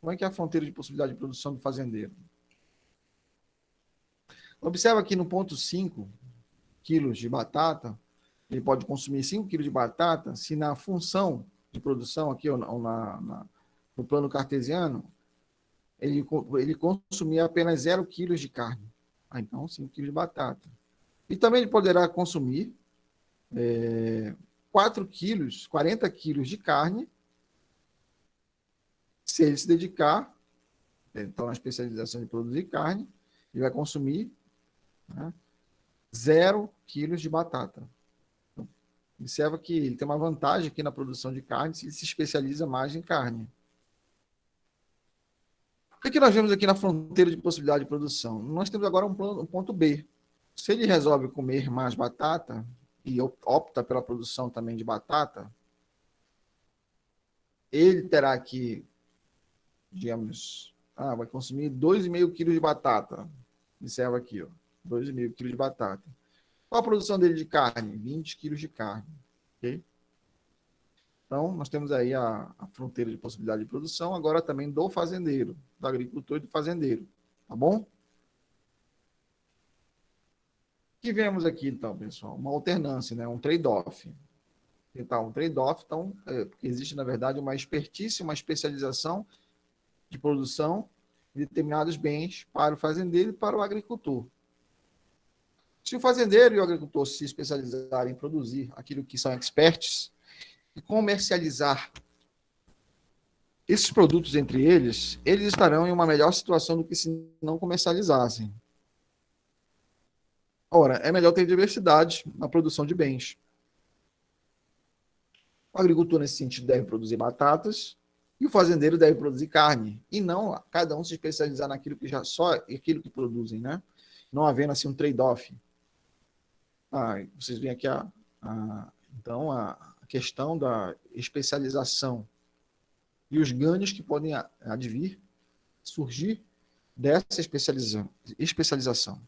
Como é que é a fronteira de possibilidade de produção do fazendeiro? Observa aqui no ponto 5 quilos de batata, ele pode consumir 5 quilos de batata se na função de produção, aqui ou no plano cartesiano, ele consumir apenas 0 quilos de carne. Então, 5 quilos de batata. E também ele poderá consumir 4 quilos, 40 quilos de carne, se ele se dedicar, então, na especialização de produzir carne, ele vai consumir, né, 0 quilos de batata. Então, observa que ele tem uma vantagem aqui na produção de carne se ele se especializa mais em carne. O que nós vemos aqui na fronteira de possibilidade de produção? Nós temos agora um ponto B. Se ele resolve comer mais batata e opta pela produção também de batata, ele terá que, digamos, vai consumir 2,5 quilos de batata. Observa aqui, 2,5 quilos de batata. Qual a produção dele de carne? 20 quilos de carne. Ok? Então, nós temos aí a fronteira de possibilidade de produção, agora também do fazendeiro, do agricultor e do fazendeiro. Tá bom? O que vemos aqui, então, pessoal? Uma alternância, né? Um trade-off. Então, um trade-off, então, porque existe, na verdade, uma expertise, uma especialização de produção de determinados bens para o fazendeiro e para o agricultor. Se o fazendeiro e o agricultor se especializarem em produzir aquilo que são experts e comercializar esses produtos entre eles, eles estarão em uma melhor situação do que se não comercializassem. Ora, é melhor ter diversidade na produção de bens. O agricultor, nesse sentido, deve produzir batatas e o fazendeiro deve produzir carne. E não cada um se especializar naquilo que já só aquilo que produzem, né? Não havendo assim um trade-off. Vocês veem aqui então a questão da especialização e os ganhos que podem advir, surgir dessa especialização.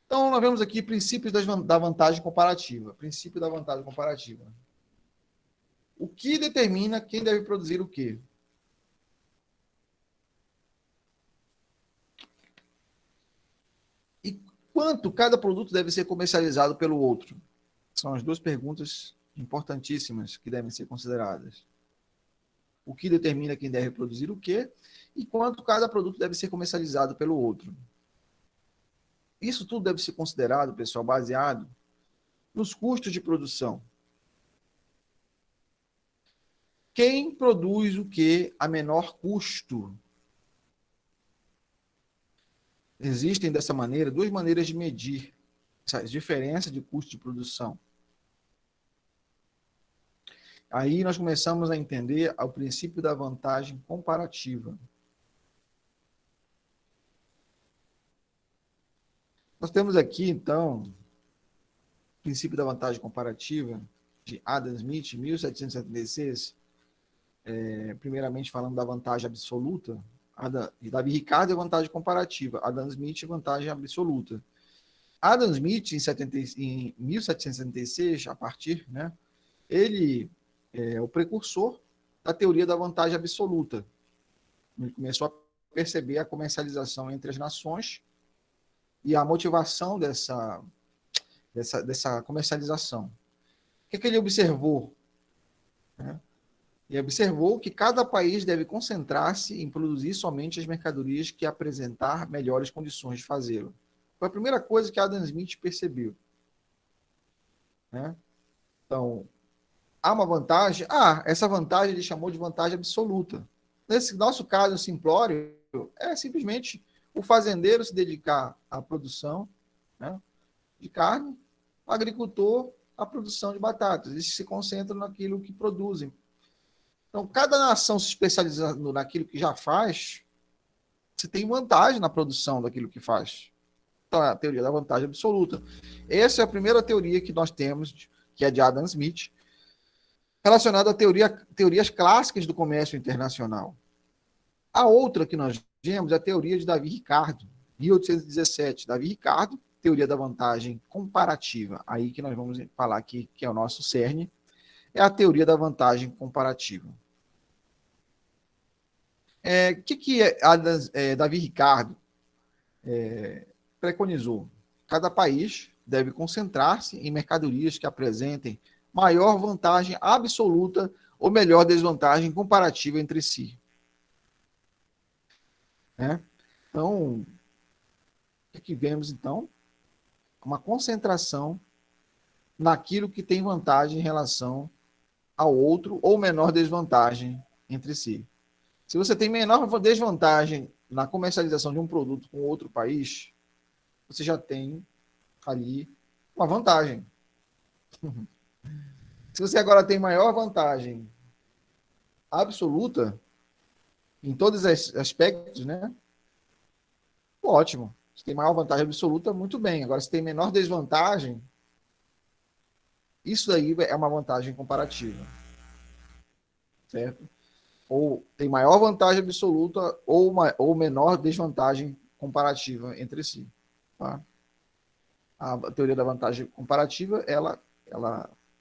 Então, nós vemos aqui princípios da vantagem comparativa. Princípio da vantagem comparativa. O que determina quem deve produzir o quê? E quanto cada produto deve ser comercializado pelo outro? São as duas perguntas importantíssimas que devem ser consideradas. O que determina quem deve produzir o quê? E quanto cada produto deve ser comercializado pelo outro? Isso tudo deve ser considerado, pessoal, baseado nos custos de produção. Quem produz o que a menor custo? Existem, dessa maneira, duas maneiras de medir essa diferença de custo de produção. Aí nós começamos a entender o princípio da vantagem comparativa. Nós temos aqui, então, o princípio da vantagem comparativa de Adam Smith, 1776, primeiramente falando da vantagem absoluta, e Davi Ricardo é vantagem comparativa, Adam Smith vantagem absoluta. Adam Smith, em 1776, a partir, né, ele é o precursor da teoria da vantagem absoluta. Ele começou a perceber a comercialização entre as nações e a motivação dessa comercialização. O que ele observou? Ele observou que cada país deve concentrar-se em produzir somente as mercadorias que apresentar melhores condições de fazê-lo. Foi a primeira coisa que Adam Smith percebeu. Então, há uma vantagem? Essa vantagem ele chamou de vantagem absoluta. Nesse nosso caso simplório, é simplesmente o fazendeiro se dedicar à produção, né, de carne, o agricultor à produção de batatas. Eles se concentram naquilo que produzem. Então, cada nação se especializando naquilo que já faz, você tem vantagem na produção daquilo que faz. Então, é a teoria da vantagem absoluta. Essa é a primeira teoria que nós temos, que é de Adam Smith, relacionada a teorias clássicas do comércio internacional. A outra que nós vemos é a teoria de Davi Ricardo, 1817. Davi Ricardo, teoria da vantagem comparativa. Aí que nós vamos falar aqui, que é o nosso cerne, é a teoria da vantagem comparativa. O que Davi Ricardo preconizou? Cada país deve concentrar-se em mercadorias que apresentem maior vantagem absoluta ou melhor desvantagem comparativa entre si. Então, o que vemos, então? Uma concentração naquilo que tem vantagem em relação ao outro ou menor desvantagem entre si. Se você tem menor desvantagem na comercialização de um produto com outro país, você já tem ali uma vantagem. Se você agora tem maior vantagem absoluta em todos os aspectos, né? Ótimo. Se tem maior vantagem absoluta, muito bem. Agora, se tem menor desvantagem, isso aí é uma vantagem comparativa. Certo? Ou tem maior vantagem absoluta ou menor desvantagem comparativa entre si. Tá? A teoria da vantagem comparativa, ela,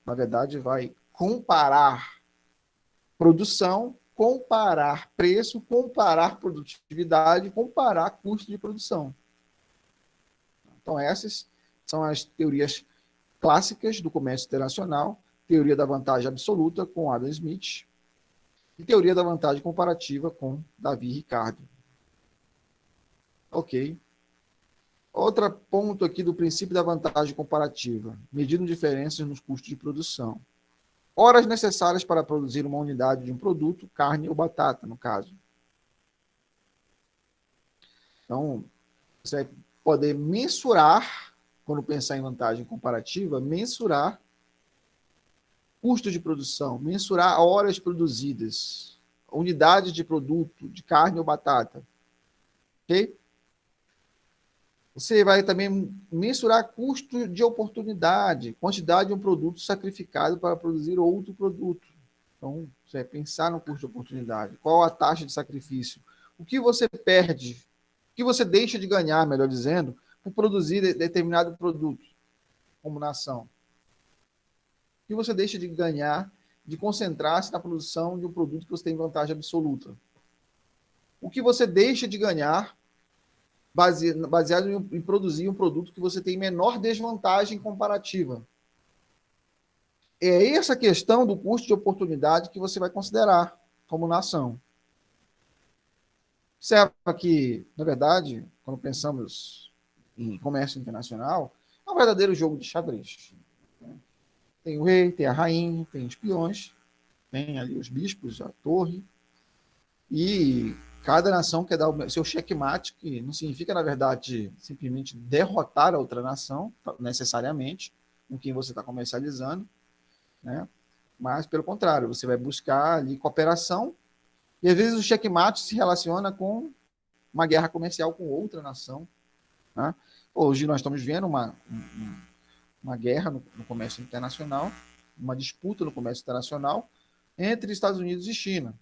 na verdade, vai comparar produção, comparar preço, comparar produtividade, comparar custo de produção. Então, essas são as teorias clássicas do comércio internacional, teoria da vantagem absoluta com Adam Smith e teoria da vantagem comparativa com Davi Ricardo. Ok. Outro ponto aqui do princípio da vantagem comparativa, medindo diferenças nos custos de produção. Horas necessárias para produzir uma unidade de um produto, carne ou batata, no caso. Então, você vai poder mensurar, quando pensar em vantagem comparativa, mensurar custo de produção, mensurar horas produzidas, unidades de produto, de carne ou batata. Ok? Você vai também mensurar custo de oportunidade, quantidade de um produto sacrificado para produzir outro produto. Então, você vai pensar no custo de oportunidade. Qual a taxa de sacrifício? O que você perde? O que você deixa de ganhar, melhor dizendo, por produzir determinado produto como nação? O que você deixa de ganhar de concentrar-se na produção de um produto que você tem vantagem absoluta? O que você deixa de ganhar baseado em produzir um produto que você tem menor desvantagem comparativa? É essa questão do custo de oportunidade que você vai considerar como nação. Observa que, na verdade, quando pensamos em comércio internacional, é um verdadeiro jogo de xadrez. Tem o rei, tem a rainha, tem os peões, tem ali os bispos, a torre, e Cada nação quer dar o seu checkmate, que não significa, na verdade, simplesmente derrotar a outra nação, necessariamente, com quem você está comercializando, né? Mas, pelo contrário, você vai buscar ali cooperação, e às vezes o checkmate se relaciona com uma guerra comercial com outra nação, né? Hoje nós estamos vendo uma guerra no comércio internacional, uma disputa no comércio internacional entre Estados Unidos e China.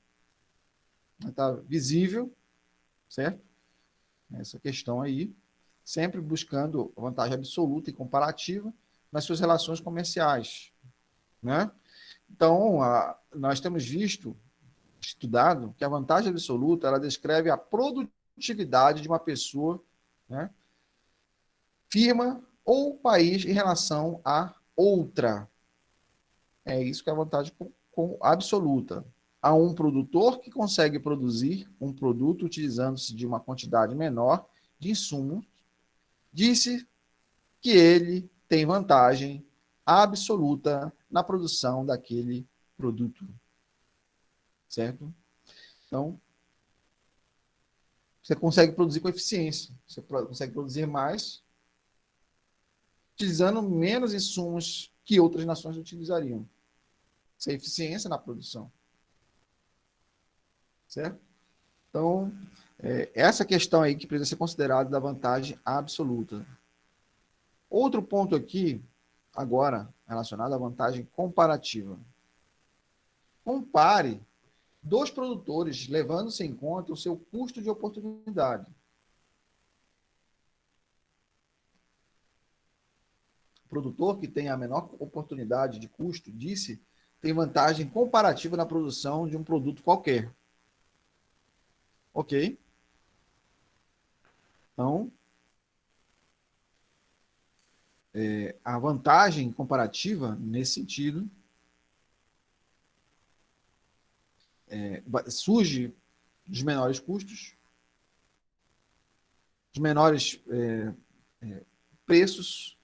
Está visível, certo? Essa questão aí, sempre buscando vantagem absoluta e comparativa nas suas relações comerciais, né? Então, nós temos visto, estudado, que a vantagem absoluta, ela descreve a produtividade de uma pessoa, né, firma ou país em relação a outra. É isso que é a vantagem absoluta. Há um produtor que consegue produzir um produto utilizando-se de uma quantidade menor de insumos, disse que ele tem vantagem absoluta na produção daquele produto. Certo? Então, você consegue produzir com eficiência. Você consegue produzir mais utilizando menos insumos que outras nações utilizariam. Isso é eficiência na produção. Certo? Então, essa questão aí que precisa ser considerada da vantagem absoluta. Outro ponto aqui, agora, relacionado à vantagem comparativa. Compare dos produtores, levando-se em conta o seu custo de oportunidade. O produtor que tem a menor oportunidade de custo, disse, tem vantagem comparativa na produção de um produto qualquer. Ok? Então, a vantagem comparativa, nesse sentido, surge dos menores custos, dos menores preços,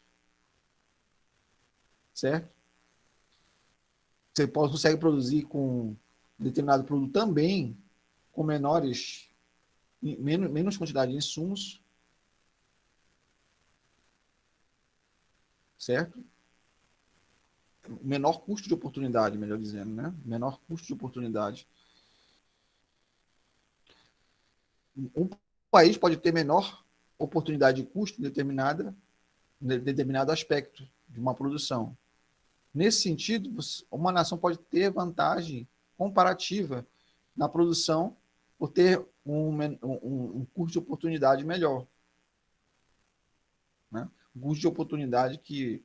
certo? Você consegue produzir com determinado produto também com menos quantidade de insumos, certo? Menor custo de oportunidade, melhor dizendo, né? Menor custo de oportunidade. Um país pode ter menor oportunidade de custo em determinado aspecto de uma produção. Nesse sentido, uma nação pode ter vantagem comparativa na produção por ter um custo de oportunidade melhor. Né? Um custo de oportunidade que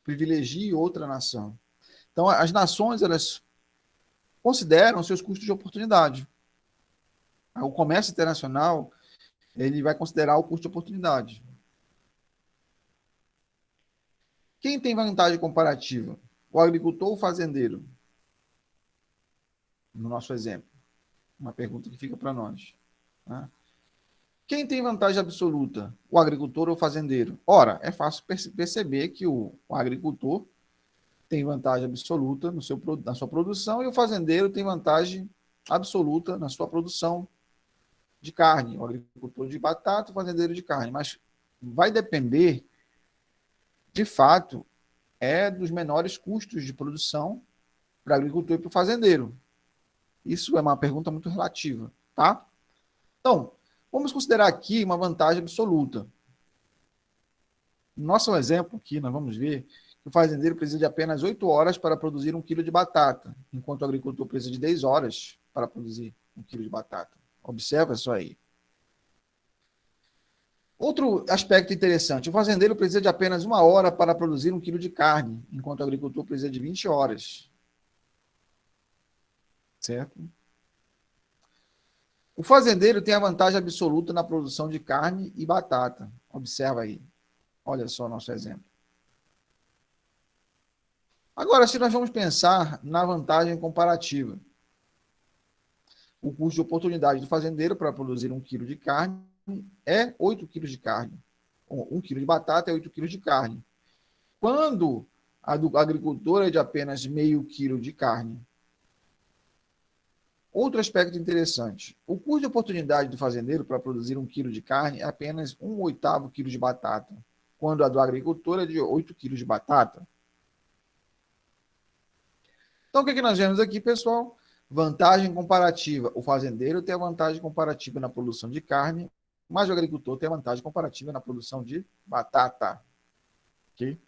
privilegie outra nação. Então, as nações, elas consideram seus custos de oportunidade. O comércio internacional, ele vai considerar o custo de oportunidade. Quem tem vantagem comparativa? O agricultor ou o fazendeiro? No nosso exemplo. Uma pergunta que fica para nós. Né? Quem tem vantagem absoluta? O agricultor ou o fazendeiro? Ora, é fácil perceber que o agricultor tem vantagem absoluta na sua produção e o fazendeiro tem vantagem absoluta na sua produção de carne. O agricultor de batata, o fazendeiro de carne. Mas vai depender, de fato, dos menores custos de produção para o agricultor e para o fazendeiro. Isso é uma pergunta muito relativa, tá? Então, vamos considerar aqui uma vantagem absoluta. No nosso exemplo aqui, nós vamos ver que o fazendeiro precisa de apenas 8 horas para produzir 1 quilo de batata, enquanto o agricultor precisa de 10 horas para produzir 1 quilo de batata. Observa isso aí. Outro aspecto interessante, o fazendeiro precisa de apenas 1 hora para produzir 1 quilo de carne, enquanto o agricultor precisa de 20 horas. Certo? O fazendeiro tem a vantagem absoluta na produção de carne e batata. Observa aí. Olha só o nosso exemplo. Agora, se nós vamos pensar na vantagem comparativa, o custo de oportunidade do fazendeiro para produzir 1 quilo de carne é 8 quilos de carne. 1 quilo de batata é 8 quilos de carne. Quando a do agricultor é de apenas meio quilo de carne, Outro aspecto interessante. O custo de oportunidade do fazendeiro para produzir 1 quilo de carne é apenas 1/8 quilo de batata, quando a do agricultor é de 8 quilos de batata. Então, o que nós vemos aqui, pessoal? Vantagem comparativa. O fazendeiro tem a vantagem comparativa na produção de carne, mas o agricultor tem a vantagem comparativa na produção de batata. Ok?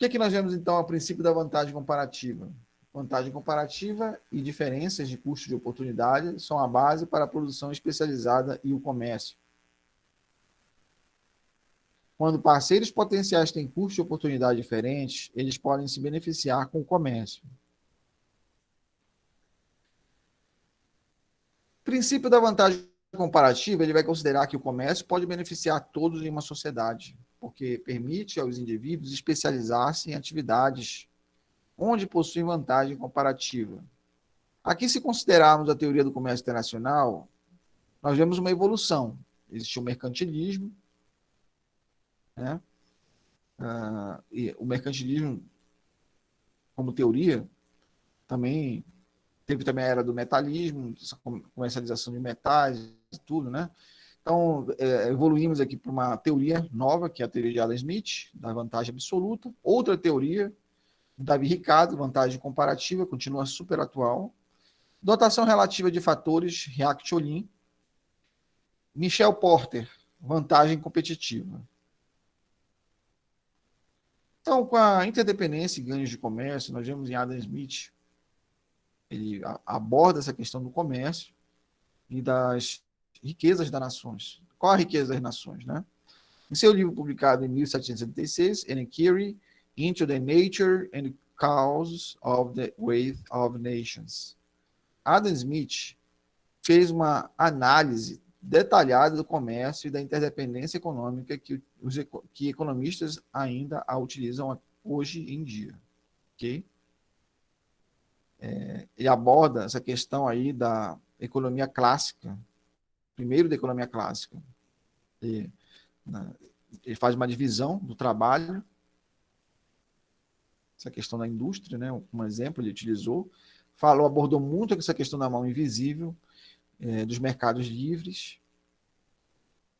O que nós vemos, então, a princípio da vantagem comparativa? Vantagem comparativa e diferenças de custo de oportunidade são a base para a produção especializada e o comércio. Quando parceiros potenciais têm custos de oportunidade diferentes, eles podem se beneficiar com o comércio. O princípio da vantagem comparativa, ele vai considerar que o comércio pode beneficiar todos em uma sociedade, porque permite aos indivíduos especializar-se em atividades onde possuem vantagem comparativa. Aqui, se considerarmos a teoria do comércio internacional, nós vemos uma evolução. Existe o mercantilismo, né? E o mercantilismo, como teoria, também teve também a era do metalismo, comercialização de metais e tudo, né? Então, evoluímos aqui para uma teoria nova, que é a teoria de Adam Smith, da vantagem absoluta. Outra teoria, Davi Ricardo, vantagem comparativa, continua super atual. Dotação relativa de fatores, React-Olin. Michel Porter, vantagem competitiva. Então, com a interdependência e ganhos de comércio, nós vemos em Adam Smith, ele aborda essa questão do comércio e das riquezas das nações. Qual a riqueza das nações, né? Em seu livro publicado em 1776, An Inquiry into the Nature and Causes of the Wealth of Nations, Adam Smith fez uma análise detalhada do comércio e da interdependência econômica que economistas ainda a utilizam hoje em dia. Okay? Ele aborda essa questão aí da economia clássica, primeiro da economia clássica. Ele faz uma divisão do trabalho, essa questão da indústria, né? Um exemplo ele utilizou, abordou muito essa questão da mão invisível, dos mercados livres,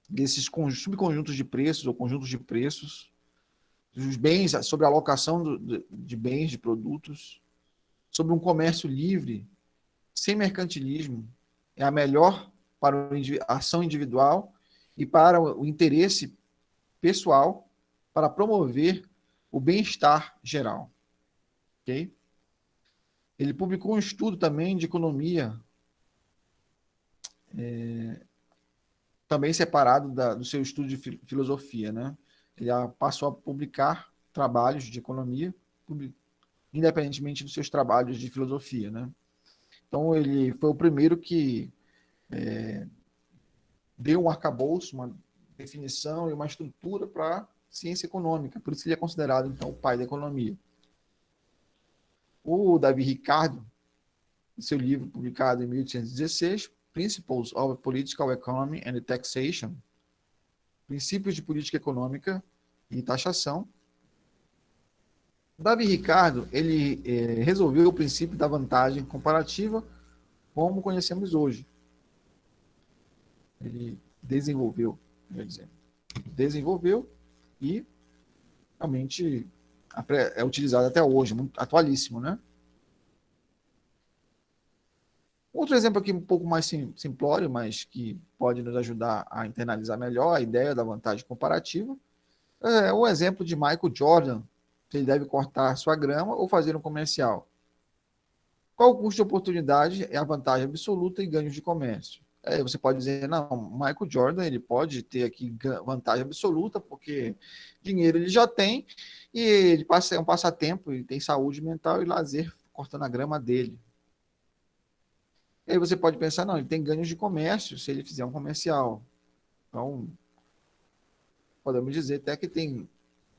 desses subconjuntos de preços ou conjuntos de preços, dos bens, sobre a alocação de bens, de produtos, sobre um comércio livre, sem mercantilismo, é a melhor para a ação individual e para o interesse pessoal, para promover o bem-estar geral. Okay? Ele publicou um estudo também de economia, também separado do seu estudo de filosofia, né? Ele passou a publicar trabalhos de economia, independentemente dos seus trabalhos de filosofia, né? Então, ele foi o primeiro que deu um arcabouço, uma definição e uma estrutura para ciência econômica. Por isso ele é considerado, então, o pai da economia. O Davi Ricardo, em seu livro publicado em 1816, Principles of Political Economy and Taxation, Princípios de Política Econômica e Taxação, Davi Ricardo, ele resolveu o princípio da vantagem comparativa como conhecemos hoje. Ele desenvolveu e realmente é utilizado até hoje, muito atualíssimo, né? Outro exemplo aqui um pouco mais simplório, mas que pode nos ajudar a internalizar melhor a ideia da vantagem comparativa, é o exemplo de Michael Jordan, que ele deve cortar sua grama ou fazer um comercial. Qual o custo de oportunidade é a vantagem absoluta e ganhos de comércio? Você pode dizer, não, Michael Jordan ele pode ter aqui vantagem absoluta, porque dinheiro ele já tem, e ele é um passatempo, ele tem saúde mental e lazer cortando a grama dele. E aí você pode pensar, não, ele tem ganhos de comércio se ele fizer um comercial. Então, podemos dizer até que tem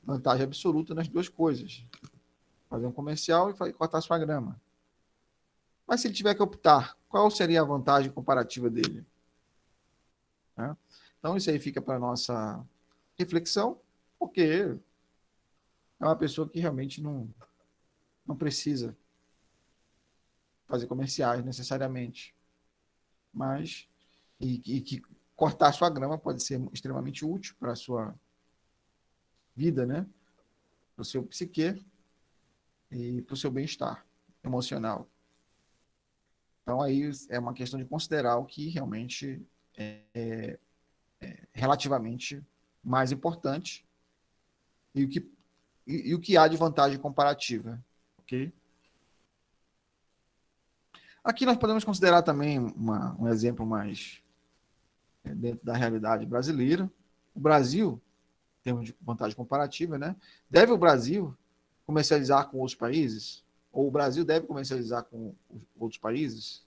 vantagem absoluta nas duas coisas. Fazer um comercial e cortar sua grama. Mas se ele tiver que optar, qual seria a vantagem comparativa dele? Né? Então, isso aí fica para a nossa reflexão, porque é uma pessoa que realmente não precisa fazer comerciais necessariamente, mas e que cortar sua grama pode ser extremamente útil para a sua vida, né? Para o seu psique e para o seu bem-estar emocional. Então, aí é uma questão de considerar o que realmente é relativamente mais importante e o que há de vantagem comparativa. Ok? Aqui nós podemos considerar também um exemplo mais dentro da realidade brasileira. O Brasil, em termos de vantagem comparativa, né? Deve o Brasil comercializar com outros países? Ou o Brasil deve comercializar com outros países?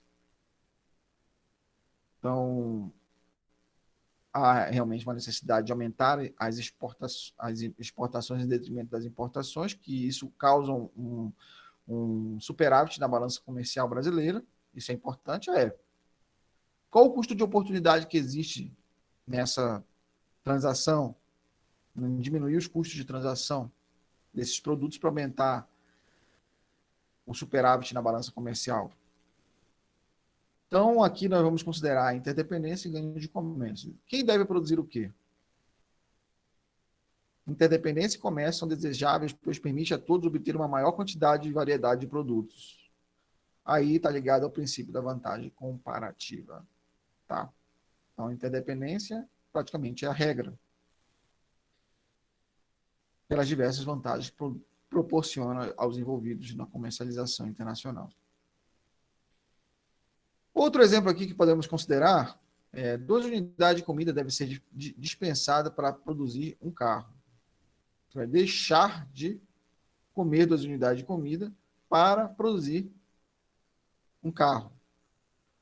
Então, há realmente uma necessidade de aumentar as exportações em detrimento das importações, que isso causa um superávit na balança comercial brasileira. Isso é importante. Qual o custo de oportunidade que existe nessa transação? Diminuir os custos de transação desses produtos para aumentar o superávit na balança comercial. Então, aqui nós vamos considerar interdependência e ganho de comércio. Quem deve produzir o quê? Interdependência e comércio são desejáveis, pois permite a todos obter uma maior quantidade e variedade de produtos. Aí está ligado ao princípio da vantagem comparativa. Tá? Então, interdependência praticamente é a regra, pelas diversas vantagens que proporciona aos envolvidos na comercialização internacional. Outro exemplo aqui que podemos considerar é 2 unidades de comida devem ser dispensadas para produzir um carro. Você vai deixar de comer 2 unidades de comida para produzir um carro.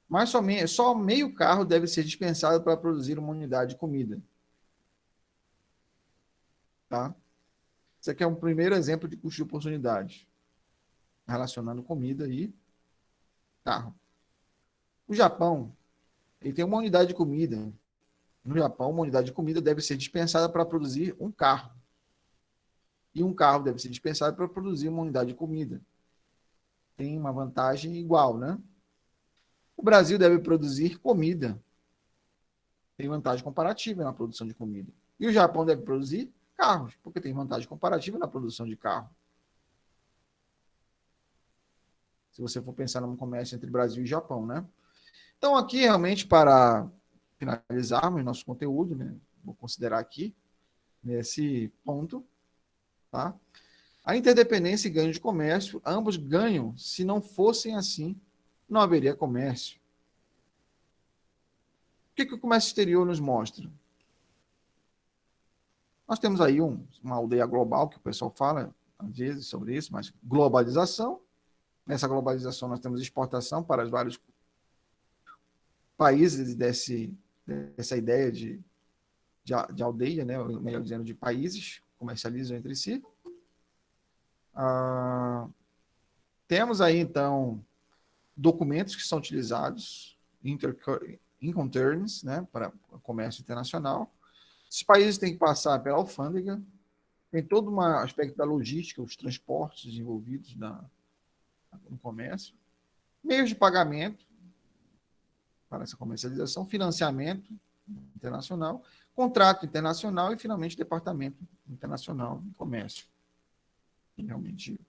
Mas só meio carro deve ser dispensado para produzir uma unidade de comida. Tá? Isso aqui é um primeiro exemplo de custo de oportunidade, relacionando comida e carro. O Japão, ele tem uma unidade de comida. No Japão, uma unidade de comida deve ser dispensada para produzir um carro. E um carro deve ser dispensado para produzir uma unidade de comida. Tem uma vantagem igual, né? O Brasil deve produzir comida. Tem vantagem comparativa na produção de comida. E o Japão deve produzir carros, porque tem vantagem comparativa na produção de carro. Se você for pensar num comércio entre Brasil e Japão, né? Então, aqui, realmente, para finalizarmos nosso conteúdo, né? Vou considerar aqui, nesse ponto, tá? A interdependência e ganho de comércio, ambos ganham. Se não fossem assim, não haveria comércio. O que o comércio exterior nos mostra? Nós temos aí uma aldeia global, que o pessoal fala, às vezes, sobre isso, mas globalização. Nessa globalização, nós temos exportação para os vários países dessa ideia de aldeia, né? Melhor dizendo, de países, comercializam entre si. Temos aí, então, documentos que são utilizados, Incoterms, né, para comércio internacional. Esses países têm que passar pela alfândega, tem todo um aspecto da logística, os transportes envolvidos no comércio, meios de pagamento para essa comercialização, financiamento internacional, contrato internacional e, finalmente, departamento internacional de comércio, realmente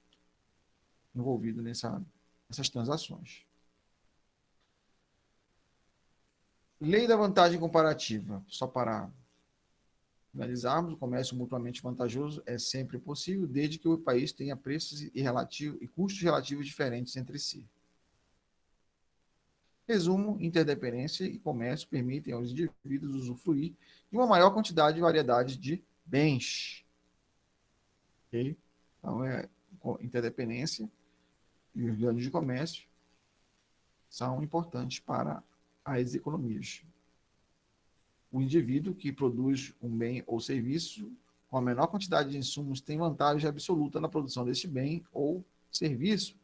envolvido nessas transações. Lei da vantagem comparativa, só para finalizarmos, o comércio mutuamente vantajoso é sempre possível, desde que o país tenha preços e custos relativos diferentes entre si. Resumo, interdependência e comércio permitem aos indivíduos usufruir de uma maior quantidade e variedade de bens. Okay? Então, interdependência e os ganhos de comércio são importantes para as economias. O indivíduo que produz um bem ou serviço com a menor quantidade de insumos tem vantagem absoluta na produção deste bem ou serviço.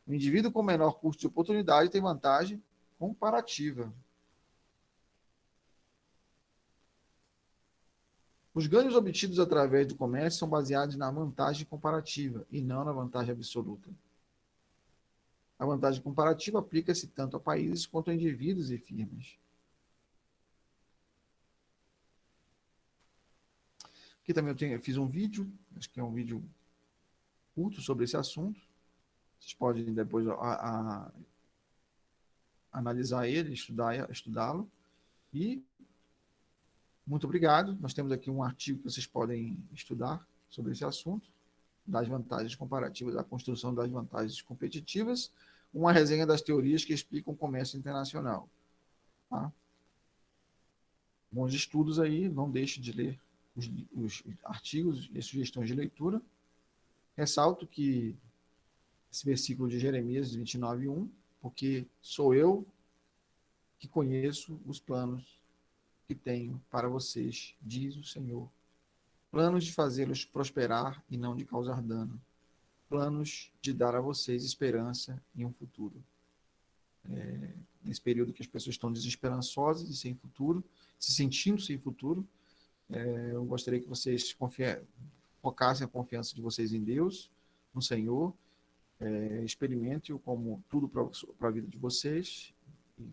O indivíduo com menor custo de oportunidade tem vantagem comparativa. Os ganhos obtidos através do comércio são baseados na vantagem comparativa e não na vantagem absoluta. A vantagem comparativa aplica-se tanto a países quanto a indivíduos e firmas. Aqui também eu fiz um vídeo, acho que é um vídeo curto sobre esse assunto. Vocês podem depois analisar ele, estudá-lo. E muito obrigado. Nós temos aqui um artigo que vocês podem estudar sobre esse assunto, das vantagens comparativas da construção das vantagens competitivas, uma resenha das teorias que explicam o comércio internacional. Tá? Bons estudos aí, não deixe de ler os artigos e sugestões de leitura. Ressalto que esse versículo de Jeremias 29:1, porque sou eu que conheço os planos que tenho para vocês, diz o Senhor. Planos de fazê-los prosperar e não de causar dano. Planos de dar a vocês esperança e um futuro. Nesse período que as pessoas estão desesperançosas e sem futuro, se sentindo sem futuro, eu gostaria que vocês focassem a confiança de vocês em Deus, no Senhor, experimentem-o como tudo para a vida de vocês,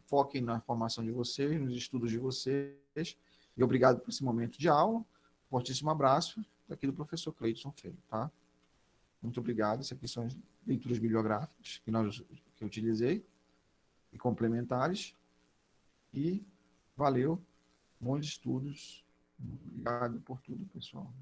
foquem na formação de vocês, nos estudos de vocês, e obrigado por esse momento de aula. Fortíssimo abraço daqui do professor Cleiton Filho, tá? Muito obrigado. Essas aqui são as leituras bibliográficas que eu utilizei e complementares. E valeu. Bons estudos. Obrigado por tudo, pessoal.